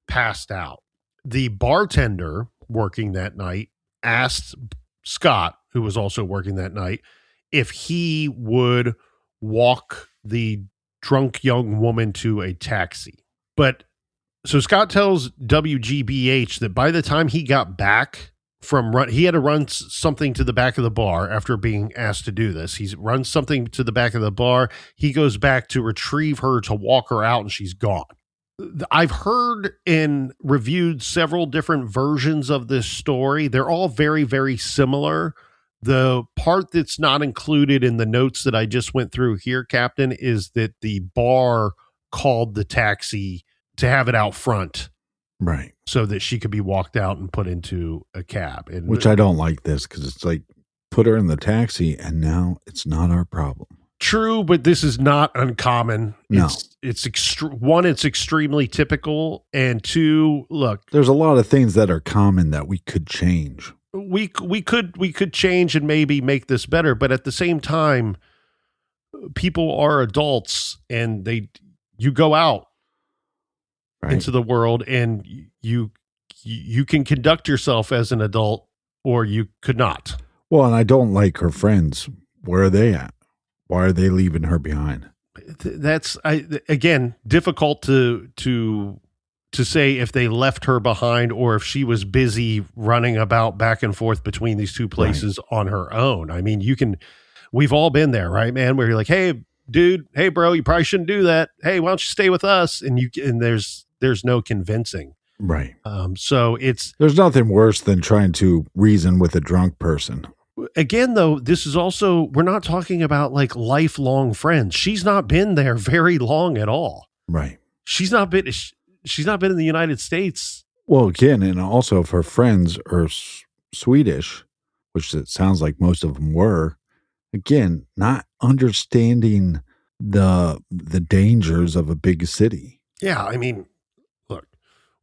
passed out. The bartender working that night asked Scott, who was also working that night, if he would walk the drunk young woman to a taxi. But so Scott tells WGBH that by the time he got back he had to run something to the back of the bar after being asked to do this. He runs something to the back of the bar. He goes back to retrieve her to walk her out, and she's gone. I've heard and reviewed several different versions of this story. They're all very, very similar. The part that's not included in the notes that I just went through here, Captain, is that the bar called the taxi to have it out front. Right. So that she could be walked out and put into a cab. And which I don't like this, because it's like, put her in the taxi and now it's not our problem. True, but this is not uncommon. No. It's extremely typical. And 2, look, there's a lot of things that are common that we could change. We could change and maybe make this better, but at the same time, people are adults, and you go out into the world, and you can conduct yourself as an adult, or you could not. Well, and I don't like her friends. Where are they at? Why are they leaving her behind? That's again difficult to to say if they left her behind or if she was busy running about back and forth between these two places on her own. I mean, we've all been there, right, man? Where you're like, hey, dude, hey, bro, you probably shouldn't do that. Hey, why don't you stay with us? And there's no convincing. Right. So there's nothing worse than trying to reason with a drunk person. Again, though, this is also, we're not talking about like lifelong friends. She's not been there very long at all. Right. She's not been in the United States. Well, again, and also if her friends are Swedish, which it sounds like most of them were, again, not understanding the dangers of a big city. Yeah, I mean, look,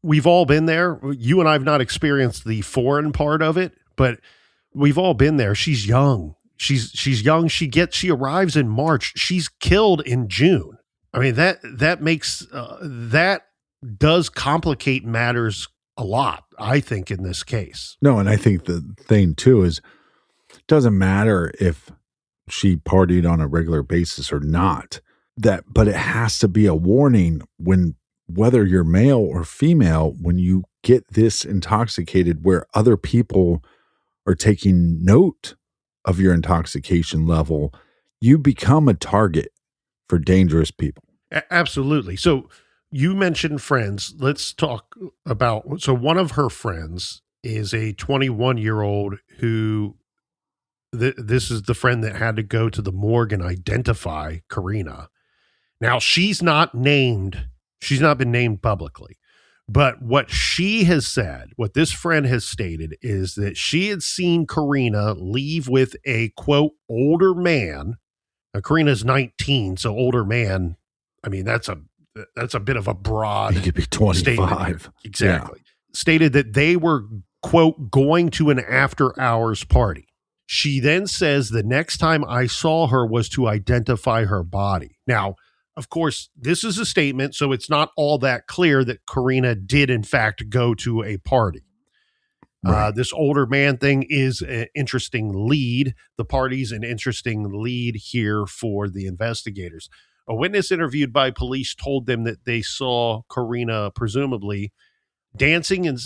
we've all been there. You and I have not experienced the foreign part of it, but we've all been there. She's young. She's young. She arrives in March. She's killed in June. I mean, that makes that does complicate matters a lot, I think, in this case. No, and I think the thing too is it doesn't matter if she partied on a regular basis or not. But it has to be a warning when, whether you're male or female, when you get this intoxicated where other people are taking note of your intoxication level, you become a target for dangerous people. Absolutely. So you mentioned friends. Let's talk about, so one of her friends is a 21-year-old who, this is the friend that had to go to the morgue and identify Karina. Now, she's not been named publicly, but what she has said, what this friend has stated, is that she had seen Karina leave with a, quote, older man. Now, Karina's 19, so older man, I mean, that's a bit of a broad. He could be 25. Statement. Exactly. Yeah. Stated that they were, quote, going to an after hours party. She then says the next time I saw her was to identify her body. Now, of course, this is a statement, so it's not all that clear that Karina did, in fact, go to a party. Right. This older man thing is an interesting lead. The party's an interesting lead here for the investigators. A witness interviewed by police told them that they saw Karina presumably dancing. And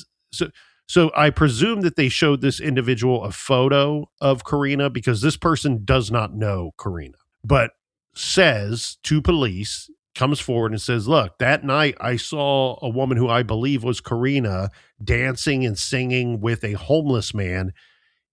so I presume that they showed this individual a photo of Karina because this person does not know Karina, but says to police, comes forward and says, look, that night I saw a woman who I believe was Karina dancing and singing with a homeless man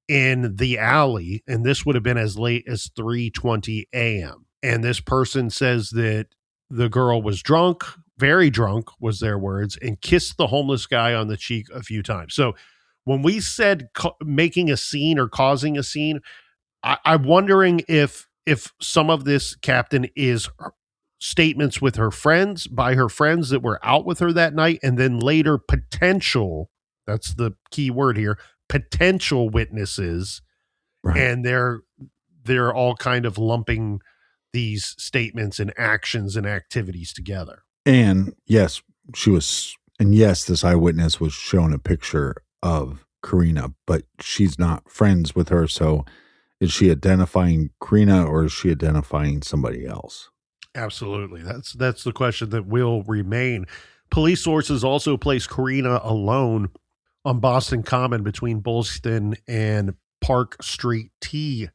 in the alley. And this would have been as late as 3:20 a.m. And this person says that the girl was drunk, very drunk was their words, and kissed the homeless guy on the cheek a few times. So when we said making a scene or causing a scene, I'm wondering if some of this, Captain, is statements with her friends, by her friends that were out with her that night, and then later potential, that's the key word here, potential witnesses, right. And they're all kind of lumping these statements and actions and activities together. And yes, this eyewitness was shown a picture of Karina, but she's not friends with her. So is she identifying Karina or is she identifying somebody else? Absolutely. That's the question that will remain. Police sources also placed Karina alone on Boston Common between Bullston and Park Street T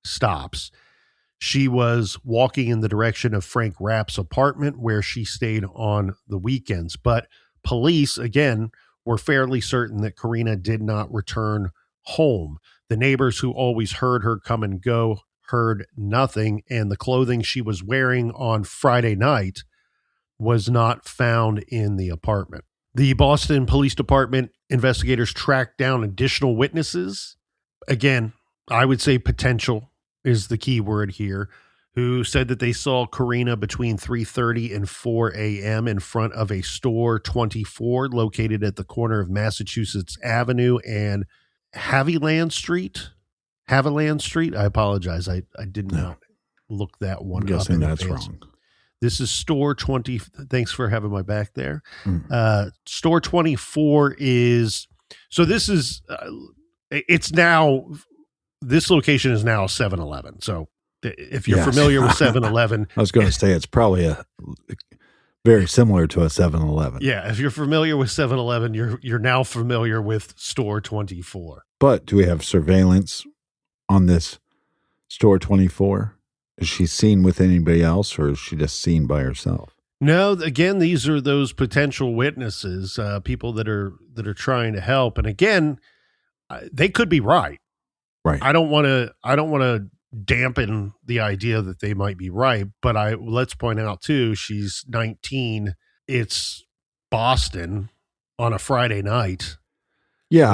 stops. She was walking in the direction of Frank Rapp's apartment where she stayed on the weekends. But police, again, were fairly certain that Karina did not return home. The neighbors who always heard her come and go heard nothing, and the clothing she was wearing on Friday night was not found in the apartment. The Boston Police Department investigators tracked down additional witnesses. Again, I would say potential is the key word here, who said that they saw Karina between 3:30 and 4 a.m. in front of a store 24 located at the corner of Massachusetts Avenue and Haviland Street. I apologize. I did not look that one up. I'm guessing that's wrong. This is store 20. Thanks for having my back there. Store 24 is, so this is, it's now, this location is now a 7-Eleven. So if you're familiar with 7-Eleven. I was going to say it's probably Very similar to a 7-Eleven. Yeah, if you're familiar with 7-Eleven, you're now familiar with Store 24. But do we have surveillance on this Store 24? Is she seen with anybody else, or is she just seen by herself? No, again, these are those potential witnesses, people that are trying to help. And again, they could be right. Right. I don't want to dampen the idea that they might be right, but let's point out too, she's 19. It's Boston on a Friday night. Yeah,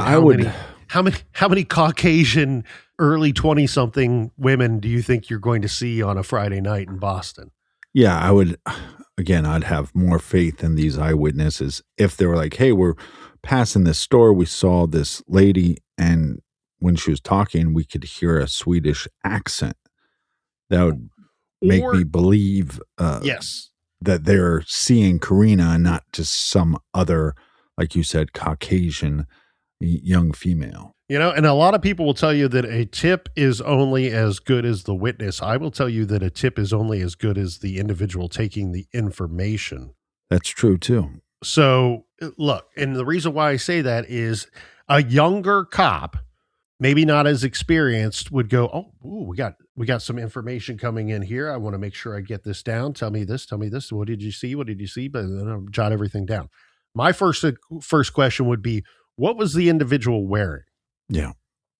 How many Caucasian early 20-something women do you think you're going to see on a Friday night in Boston? Yeah, I would. Again, I'd have more faith in these eyewitnesses if they were like, hey, we're passing this store. We saw this lady, and when she was talking, we could hear a Swedish accent. That would make me believe yes, that they're seeing Karina and not just some other, like you said, Caucasian young female. And a lot of people will tell you that a tip is only as good as the witness. I will tell you that a tip is only as good as the individual taking the information. That's true too. So look, and the reason why I say that is a younger cop, maybe not as experienced, would go, oh, ooh, we got some information coming in here. I want to make sure I get this down. Tell me this. What did you see? But then I'll jot everything down. My first question would be, what was the individual wearing? Yeah.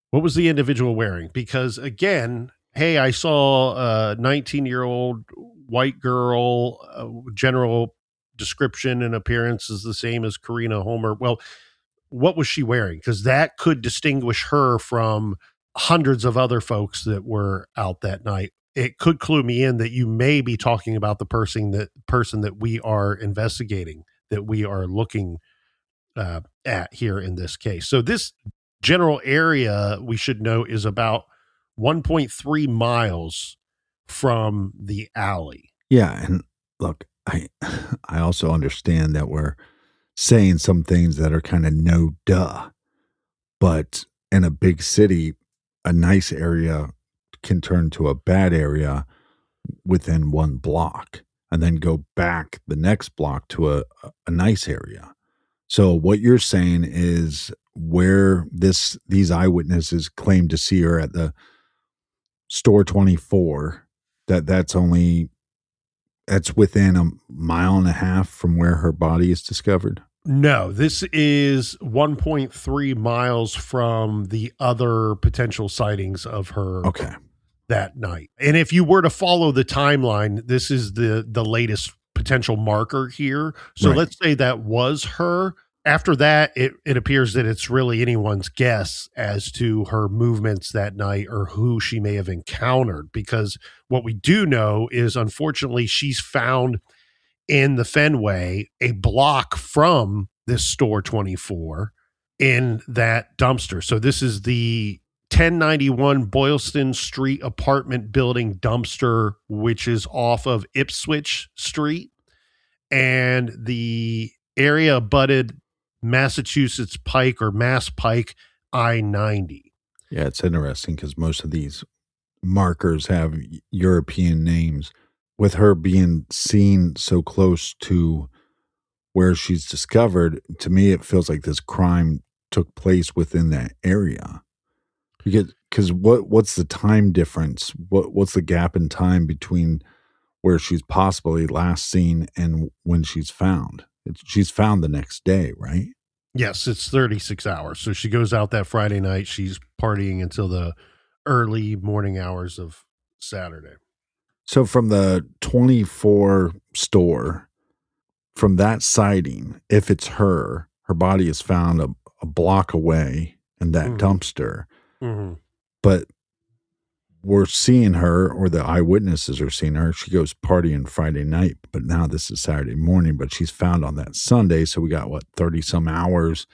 What was the individual wearing? Because again, hey, I saw a 19-year-old white girl, general description and appearance is the same as Karina Holmer. Well, what was she wearing? Because that could distinguish her from hundreds of other folks that were out that night. It could clue me in that you may be talking about the person that we are investigating, that we are looking at here in this case. So this general area, we should know, is about 1.3 miles from the alley. Yeah, and look, I also understand that we're saying some things that are kind of no duh, but in a big city, a nice area can turn to a bad area within one block and then go back the next block to a nice area. So what you're saying is where these eyewitnesses claim to see her at the Store 24, that's within a mile and a half from where her body is discovered? No, this is 1.3 miles from the other potential sightings of her that night. And if you were to follow the timeline, this is the latest potential marker here. So Right. Let's say that was her. After that, it appears that it's really anyone's guess as to her movements that night or who she may have encountered. Because what we do know is, unfortunately, she's found in the Fenway, a block from this Store 24, in that dumpster. So this is the 1091 Boylston Street apartment building dumpster, which is off of Ipswich Street. And the area abutted Massachusetts Pike or Mass Pike I-90. Yeah, it's interesting because most of these markers have European names. With her being seen so close to where she's discovered, to me, it feels like this crime took place within that area. Because what's the time difference? What's the gap in time between where she's possibly last seen and when she's found? She's found the next day, right? Yes, it's 36 hours. So she goes out that Friday night. She's partying until the early morning hours of Saturday. So from the 24 store, from that sighting, if it's her body is found a block away in that dumpster. Mm-hmm. But we're seeing her, or the eyewitnesses are seeing her. She goes partying Friday night, but now this is Saturday morning, but she's found on that Sunday. So we got 30 some hours.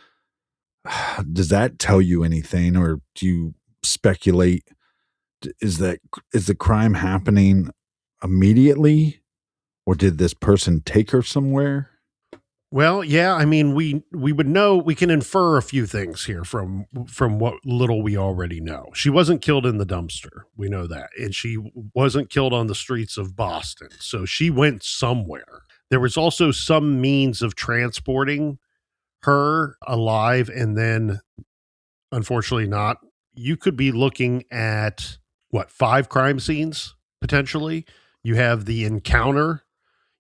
Does that tell you anything, or do you speculate? Is the crime happening immediately, or did this person take her somewhere? Well, yeah, I mean, we would know, we can infer a few things here from what little we already know. She wasn't killed in the dumpster. We know that. And she wasn't killed on the streets of Boston. So she went somewhere. There was also some means of transporting her alive and then unfortunately not. You could be looking at 5 crime scenes potentially. You have the encounter,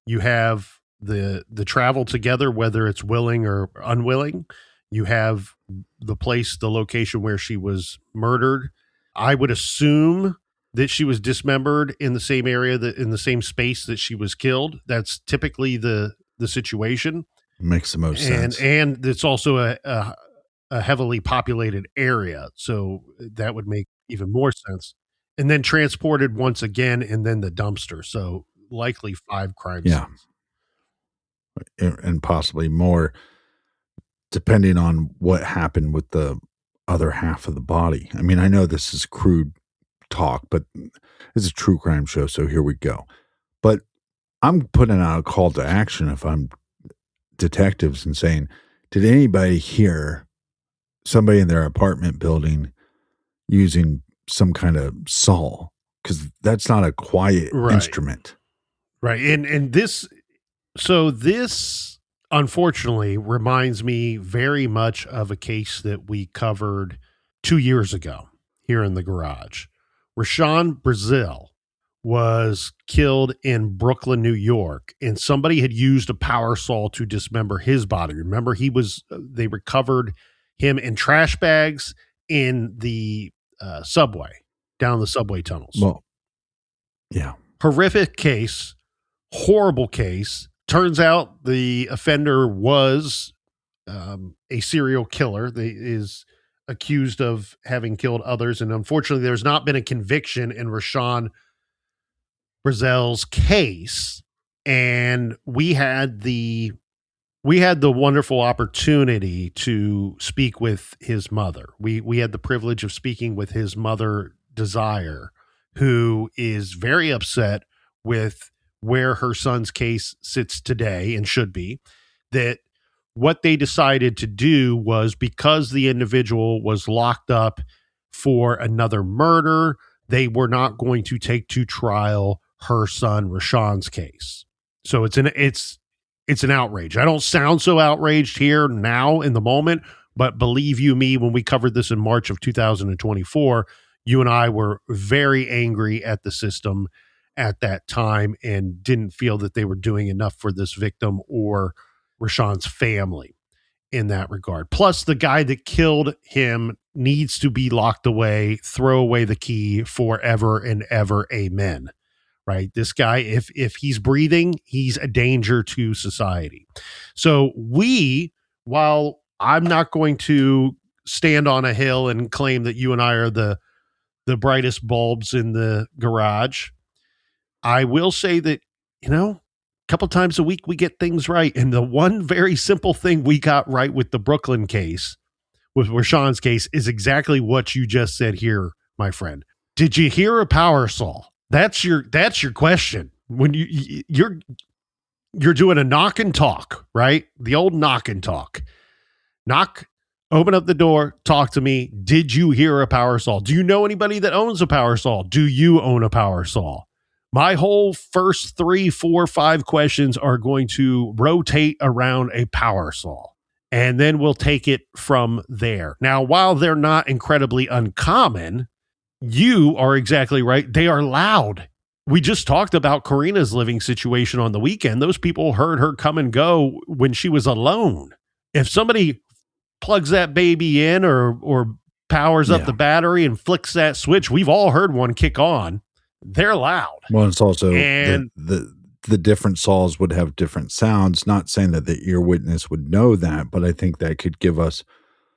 you have the travel together, whether it's willing or unwilling. You have the location where she was murdered. I would assume that she was dismembered in the same area, in the same space that she was killed. That's typically the situation. Makes the most sense. And it's also a heavily populated area, so that would make even more sense. And then transported once again, and then the dumpster. So likely 5 crime scenes. And possibly more, depending on what happened with the other half of the body. I mean, I know this is crude talk, but it's a true crime show, so here we go. But I'm putting out a call to action if I'm detectives and saying, did anybody hear somebody in their apartment building using some kind of saw? Because that's not a quiet instrument. Right. And this unfortunately reminds me very much of a case that we covered 2 years ago here in the garage. Rashawn Brazil was killed in Brooklyn, New York, and somebody had used a power saw to dismember his body. Remember, they recovered him in trash bags in the subway, down the subway tunnels. Well, yeah. Horrific case, horrible case. Turns out the offender was a serial killer. They is accused of having killed others, and unfortunately, there's not been a conviction in Rashawn Brazil's case. And we had the wonderful opportunity to speak with his mother. We had the privilege of speaking with his mother, Desire, who is very upset with where her son's case sits today and should be. That what they decided to do was, because the individual was locked up for another murder, they were not going to take to trial her son Rashawn's case. So it's an outrage. I don't sound so outraged here now in the moment, but believe you me, when we covered this in March of 2024, you and I were very angry at the system at that time and didn't feel that they were doing enough for this victim or Rashawn's family in that regard. Plus, the guy that killed him needs to be locked away, throw away the key forever and ever. Amen. Right? This guy, if he's breathing, he's a danger to society. So while I'm not going to stand on a hill and claim that you and I are the brightest bulbs in the garage, I will say that, a couple times a week we get things right. And the one very simple thing we got right with the Brooklyn case, with Rashawn's case, is exactly what you just said here, my friend. Did you hear a power saw? That's your question. When you're doing a knock and talk, right? The old knock and talk. Knock, open up the door, talk to me. Did you hear a power saw? Do you know anybody that owns a power saw? Do you own a power saw? My whole first 3, 4, 5 questions are going to rotate around a power saw, and then we'll take it from there. Now, while they're not incredibly uncommon, you are exactly right. They are loud. We just talked about Karina's living situation on the weekend. Those people heard her come and go when she was alone. If somebody plugs that baby in or powers up the battery and flicks that switch, we've all heard one kick on. They're loud. Well, it's also the different saws would have different sounds. Not saying that the ear witness would know that, but I think that could give us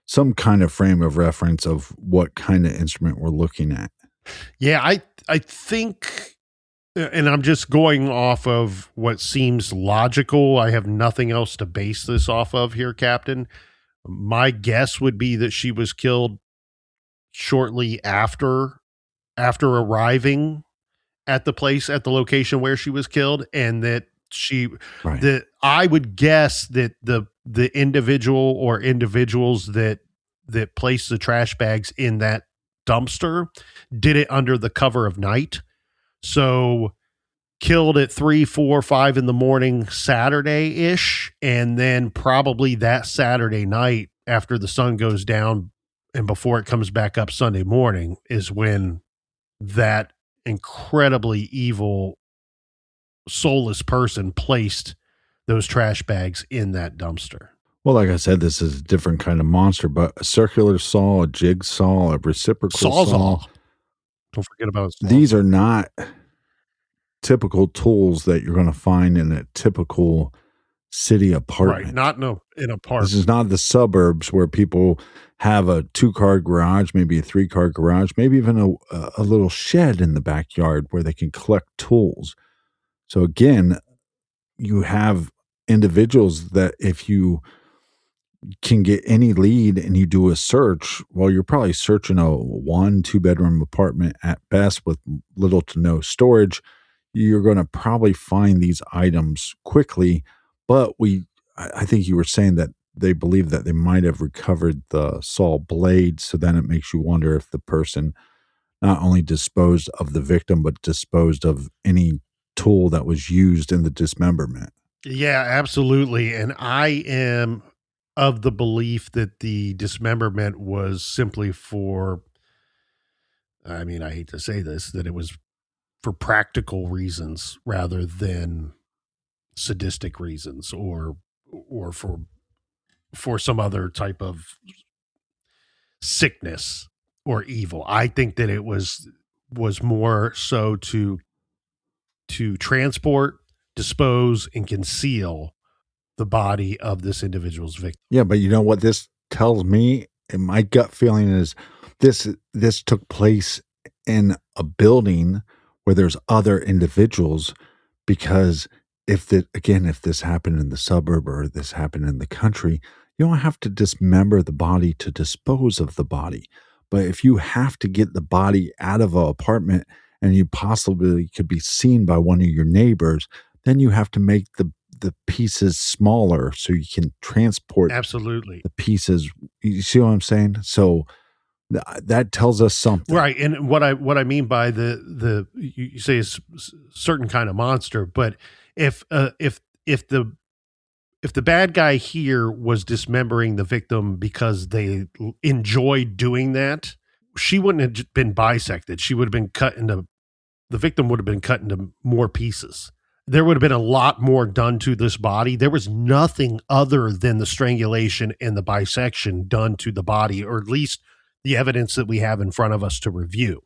some kind of frame of reference of what kind of instrument we're looking at. Yeah, I think, and I'm just going off of what seems logical. I have nothing else to base this off of here, Captain. My guess would be that she was killed shortly after arriving at the place, at the location where she was killed, and that I would guess that the individual or individuals that placed the trash bags in that dumpster did it under the cover of night. So killed at 3, 4, 5 in the morning Saturday-ish, and then probably that Saturday night after the sun goes down and before it comes back up Sunday morning is when that incredibly evil, soulless person placed those trash bags in that dumpster. Well, like I said, this is a different kind of monster, but a circular saw, a jigsaw, a reciprocal saw. Don't forget about it. These are not typical tools that you're going to find in a typical city apartment. Right, not in an apartment. This is not the suburbs where people have a 2-car garage, maybe a 3-car garage, maybe even a little shed in the backyard where they can collect tools. So again, you have individuals that if you can get any lead and you do a search, well, you're probably searching a 1-2 bedroom apartment at best with little to no storage. You're going to probably find these items quickly. But I think you were saying that they believe that they might have recovered the saw blade. So then it makes you wonder if the person not only disposed of the victim, but disposed of any tool that was used in the dismemberment. Yeah, absolutely. And I am of the belief that the dismemberment was simply for, I mean, I hate to say this, that it was for practical reasons rather than sadistic reasons or for some other type of sickness or evil. I think that it was more so to transport, dispose, and conceal the body of this individual's victim. Yeah, but you know what this tells me? And my gut feeling is this took place in a building where there's other individuals, because if this happened in the suburb or this happened in the country, you don't have to dismember the body to dispose of the body. But if you have to get the body out of an apartment and you possibly could be seen by one of your neighbors, then you have to make the pieces smaller so you can transport absolutely the pieces. You see what I'm saying? So that tells us something, right? And what I mean by the you say is certain kind of monster, but if the bad guy here was dismembering the victim because they enjoyed doing that, she wouldn't have been bisected. She would have been the victim would have been cut into more pieces. There would have been a lot more done to this body. There was nothing other than the strangulation and the bisection done to the body, or at least the evidence that we have in front of us to review.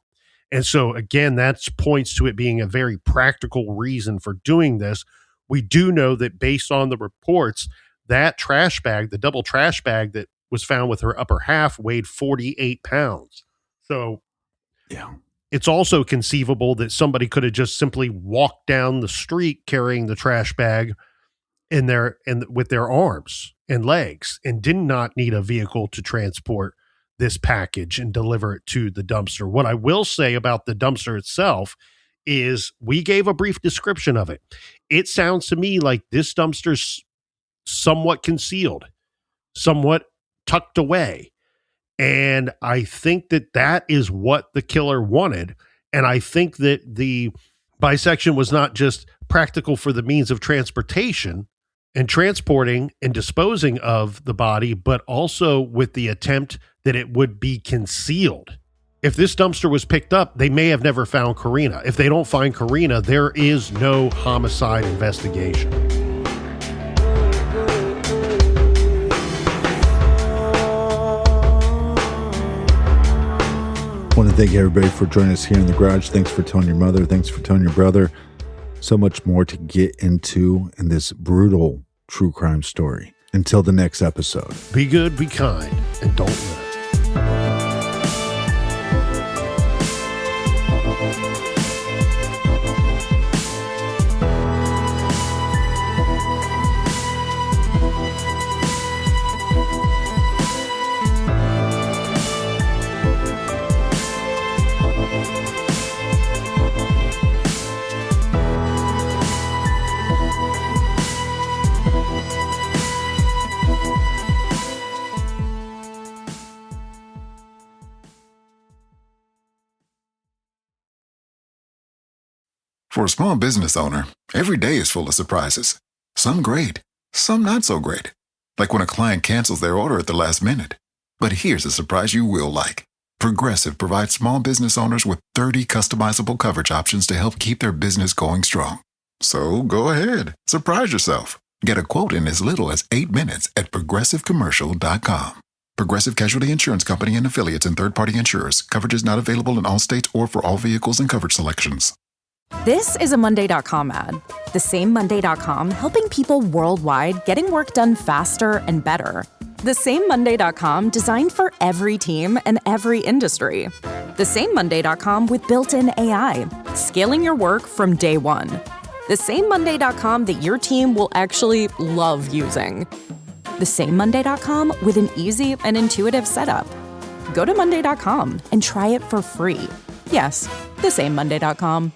And so again, that points to it being a very practical reason for doing this. We do know that based on the reports, that trash bag, the double trash bag that was found with her upper half, weighed 48 pounds. So yeah, it's also conceivable that somebody could have just simply walked down the street carrying the trash bag with their arms and legs and did not need a vehicle to transport this package and deliver it to the dumpster. What I will say about the dumpster itself is we gave a brief description of it. It sounds to me like this dumpster's somewhat concealed, somewhat tucked away. And I think that is what the killer wanted. And I think that the bisection was not just practical for the means of transportation and transporting and disposing of the body, but also with the attempt that it would be concealed. If this dumpster was picked up, they may have never found Karina. If they don't find Karina, there is no homicide investigation. I want to thank everybody for joining us here in the garage. Thanks for telling your mother. Thanks for telling your brother. So much more to get into in this brutal true crime story. Until the next episode. Be good, be kind, and don't litter. For a small business owner, every day is full of surprises. Some great, some not so great. Like when a client cancels their order at the last minute. But here's a surprise you will like. Progressive provides small business owners with 30 customizable coverage options to help keep their business going strong. So go ahead, surprise yourself. Get a quote in as little as 8 minutes at progressivecommercial.com. Progressive Casualty Insurance Company and affiliates and third-party insurers. Coverage is not available in all states or for all vehicles and coverage selections. This is a Monday.com ad. The same Monday.com helping people worldwide getting work done faster and better. The same Monday.com designed for every team and every industry. The same Monday.com with built-in AI, scaling your work from day one. The same Monday.com that your team will actually love using. The same Monday.com with an easy and intuitive setup. Go to Monday.com and try it for free. Yes, the same Monday.com.